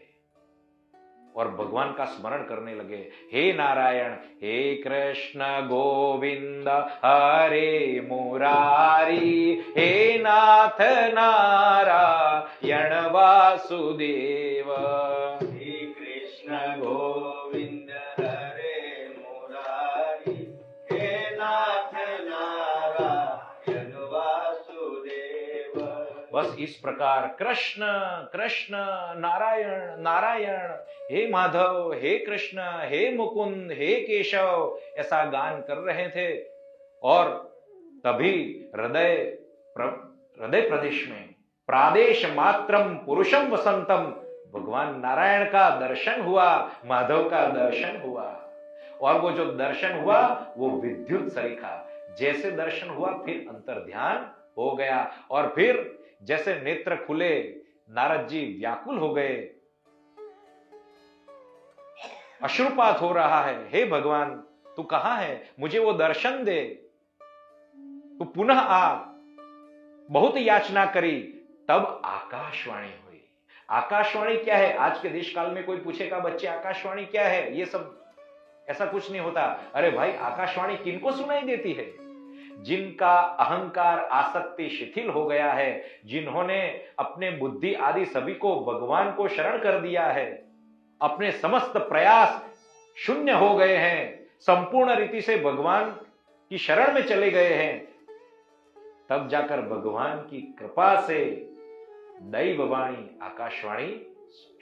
और भगवान का स्मरण करने लगे। हे नारायण, हे कृष्ण गोविंद हरे मुरारी, हे नाथ नारायण वासुदेव। हे कृष्ण गोविंद हरे मुरारी, हे नाथ नारायण वासुदेव। बस इस प्रकार कृष्ण कृष्ण नारायण नारायण, हे माधव, हे कृष्ण, हे मुकुंद, हे केशव ऐसा गान कर रहे थे। और तभी हृदय प्रदेश में प्रादेश मात्रम पुरुषम वसंतम भगवान नारायण का दर्शन हुआ, माधव का दर्शन हुआ। और वो जो दर्शन हुआ वो विद्युत सरीखा जैसे दर्शन हुआ, फिर अंतर ध्यान हो गया। और फिर जैसे नेत्र खुले, नारद जी व्याकुल हो गए, अश्रुपात हो रहा है, हे भगवान तू कहां है, मुझे वो दर्शन दे, तू पुनः आ। बहुत याचना करी, तब आकाशवाणी हुई। आकाशवाणी क्या है? आज के देश काल में कोई पूछेगा बच्चे आकाशवाणी क्या है, ये सब ऐसा कुछ नहीं होता। अरे भाई, आकाशवाणी किनको सुनाई देती है? जिनका अहंकार आसक्ति शिथिल हो गया है, जिन्होंने अपने बुद्धि आदि सभी को भगवान को शरण कर दिया है, अपने समस्त प्रयास शून्य हो गए हैं, संपूर्ण रीति से भगवान की शरण में चले गए हैं, तब जाकर भगवान की कृपा से दैववाणी आकाशवाणी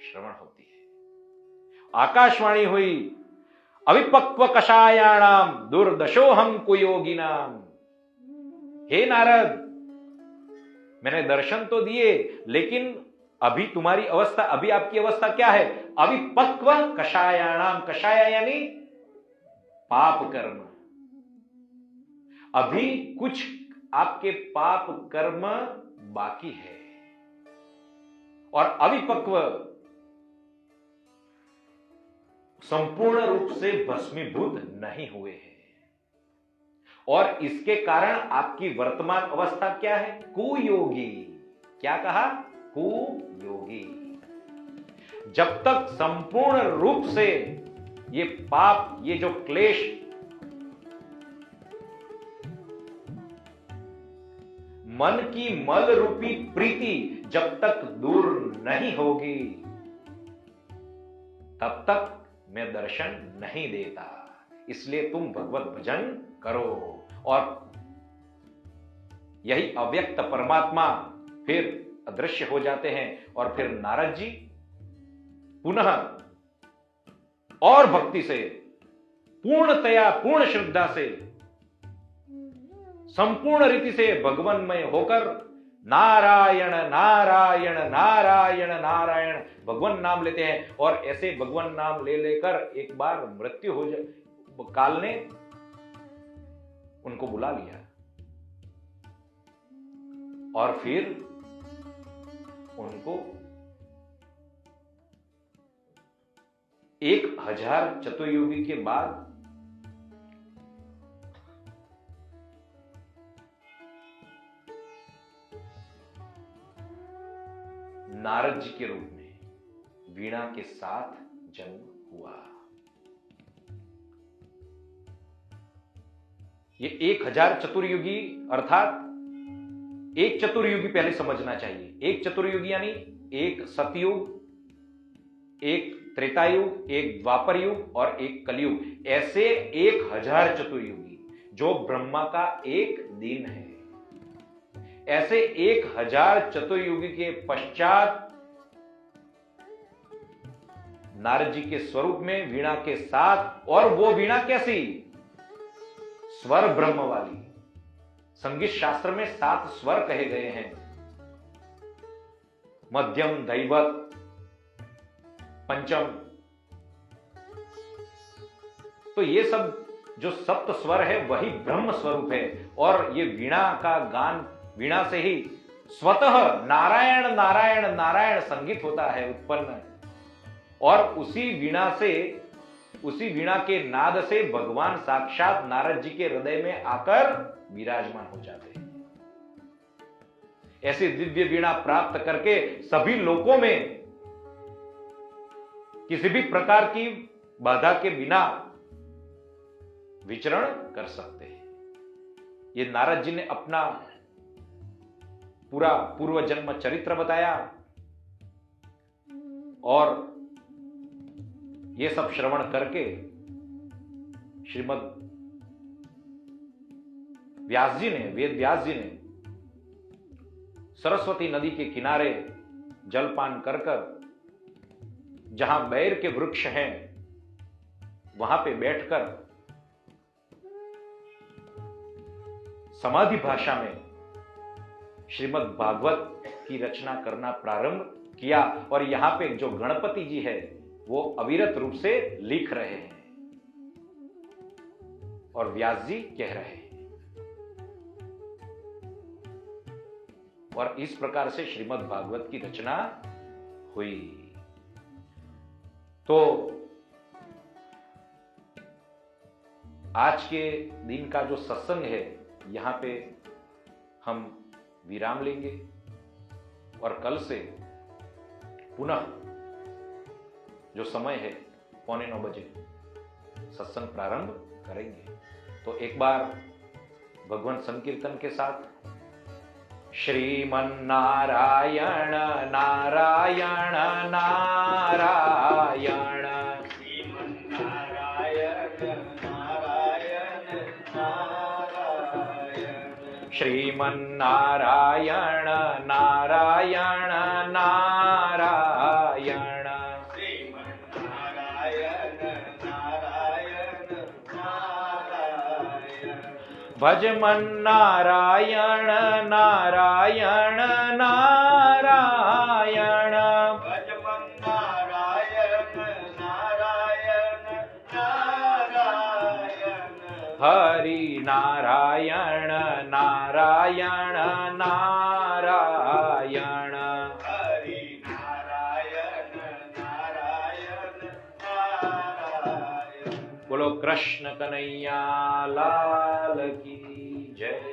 श्रवण होती है। आकाशवाणी हुई, अविपक्व कषायाणाम दुर्दशोहम कुयोगिनाम। हे नारद, मैंने दर्शन तो दिए, लेकिन अभी तुम्हारी अवस्था, अभी आपकी अवस्था क्या है? अविपक्व कषायाणाम, कषाया यानी पाप कर्म। अभी कुछ आपके पाप कर्म बाकी है और अविपक्व संपूर्ण रूप से भस्मीभूत नहीं हुए हैं। और इसके कारण आपकी वर्तमान अवस्था क्या है? कुयोगी। क्या कहा? कुयोगी। जब तक संपूर्ण रूप से ये पाप, ये जो क्लेश मन की मल रूपी प्रीति जब तक दूर नहीं होगी, तब तक मैं दर्शन नहीं देता। इसलिए तुम भगवत भजन करो। और यही अव्यक्त परमात्मा फिर अदृश्य हो जाते हैं। और फिर नारद जी पुनः और भक्ति से, पूर्णतया पूर्ण श्रद्धा से, संपूर्ण रीति से भगवानमय होकर नारायण नारायण नारायण नारायण भगवान नाम लेते हैं। और ऐसे भगवान नाम ले लेकर एक बार मृत्यु हो जाए, काल ने उनको बुला लिया और फिर उनको 1000 चतुर्युगी के बाद नारद जी के रूप में वीणा के साथ जन्म हुआ। ये 1000 चतुर्युगी अर्थात एक चतुर्युगी पहले समझना चाहिए। एक चतुर्युगी यानी एक सतयुग, एक त्रेतायुग, एक द्वापर युग और एक कलयुग। ऐसे 1000 चतुर्युगी जो ब्रह्मा का एक दिन है। ऐसे 1000 चतुर्युगी के पश्चात नारद जी के स्वरूप में वीणा के साथ, और वो वीणा कैसी? स्वर ब्रह्म वाली। संगीत शास्त्र में 7 स्वर कहे गए हैं, मध्यम, दैवत, पंचम। तो ये सब जो सप्त स्वर है वही ब्रह्म स्वरूप है। और ये वीणा का गान, वीणा से ही स्वतः नारायण नारायण नारायण संगीत होता है उत्पन्न। और उसी वीणा से, उसी वीणा के नाद से भगवान साक्षात नारद जी के हृदय में आकर विराजमान हो जाते हैं। ऐसी दिव्य वीणा प्राप्त करके सभी लोकों में किसी भी प्रकार की बाधा के बिना विचरण कर सकते हैं। ये नारद जी ने अपना पूरा पूर्व जन्म चरित्र बताया और ये सब श्रवण करके श्रीमद् व्यास जी ने, वेद व्यास जी ने सरस्वती नदी के किनारे जलपान कर कर, जहां बैर के वृक्ष हैं वहां पे बैठकर समाधि भाषा में श्रीमद् भागवत की रचना करना प्रारंभ किया। और यहां पे जो गणपति जी है वो अविरत रूप से लिख रहे हैं और व्यास जी कह रहे हैं। और इस प्रकार से श्रीमद् भागवत की रचना हुई। तो आज के दिन का जो सत्संग है यहां पे हम विराम लेंगे और कल से पुनः जो समय है 8:45 बजे सत्संग प्रारंभ करेंगे। तो एक बार भगवान संकीर्तन के साथ श्रीमन्नारायण नारायण नारायण, श्रीमन्नारायण नारायण नारायण, भजमन नारायण नारायण नारायण, भजमन नारायण नारायण नारायण, हरि नारायण नारायण नारायण, हरि नारायण नारायण नारायण। बोलो कृष्ण कन्हैया लाल की जय।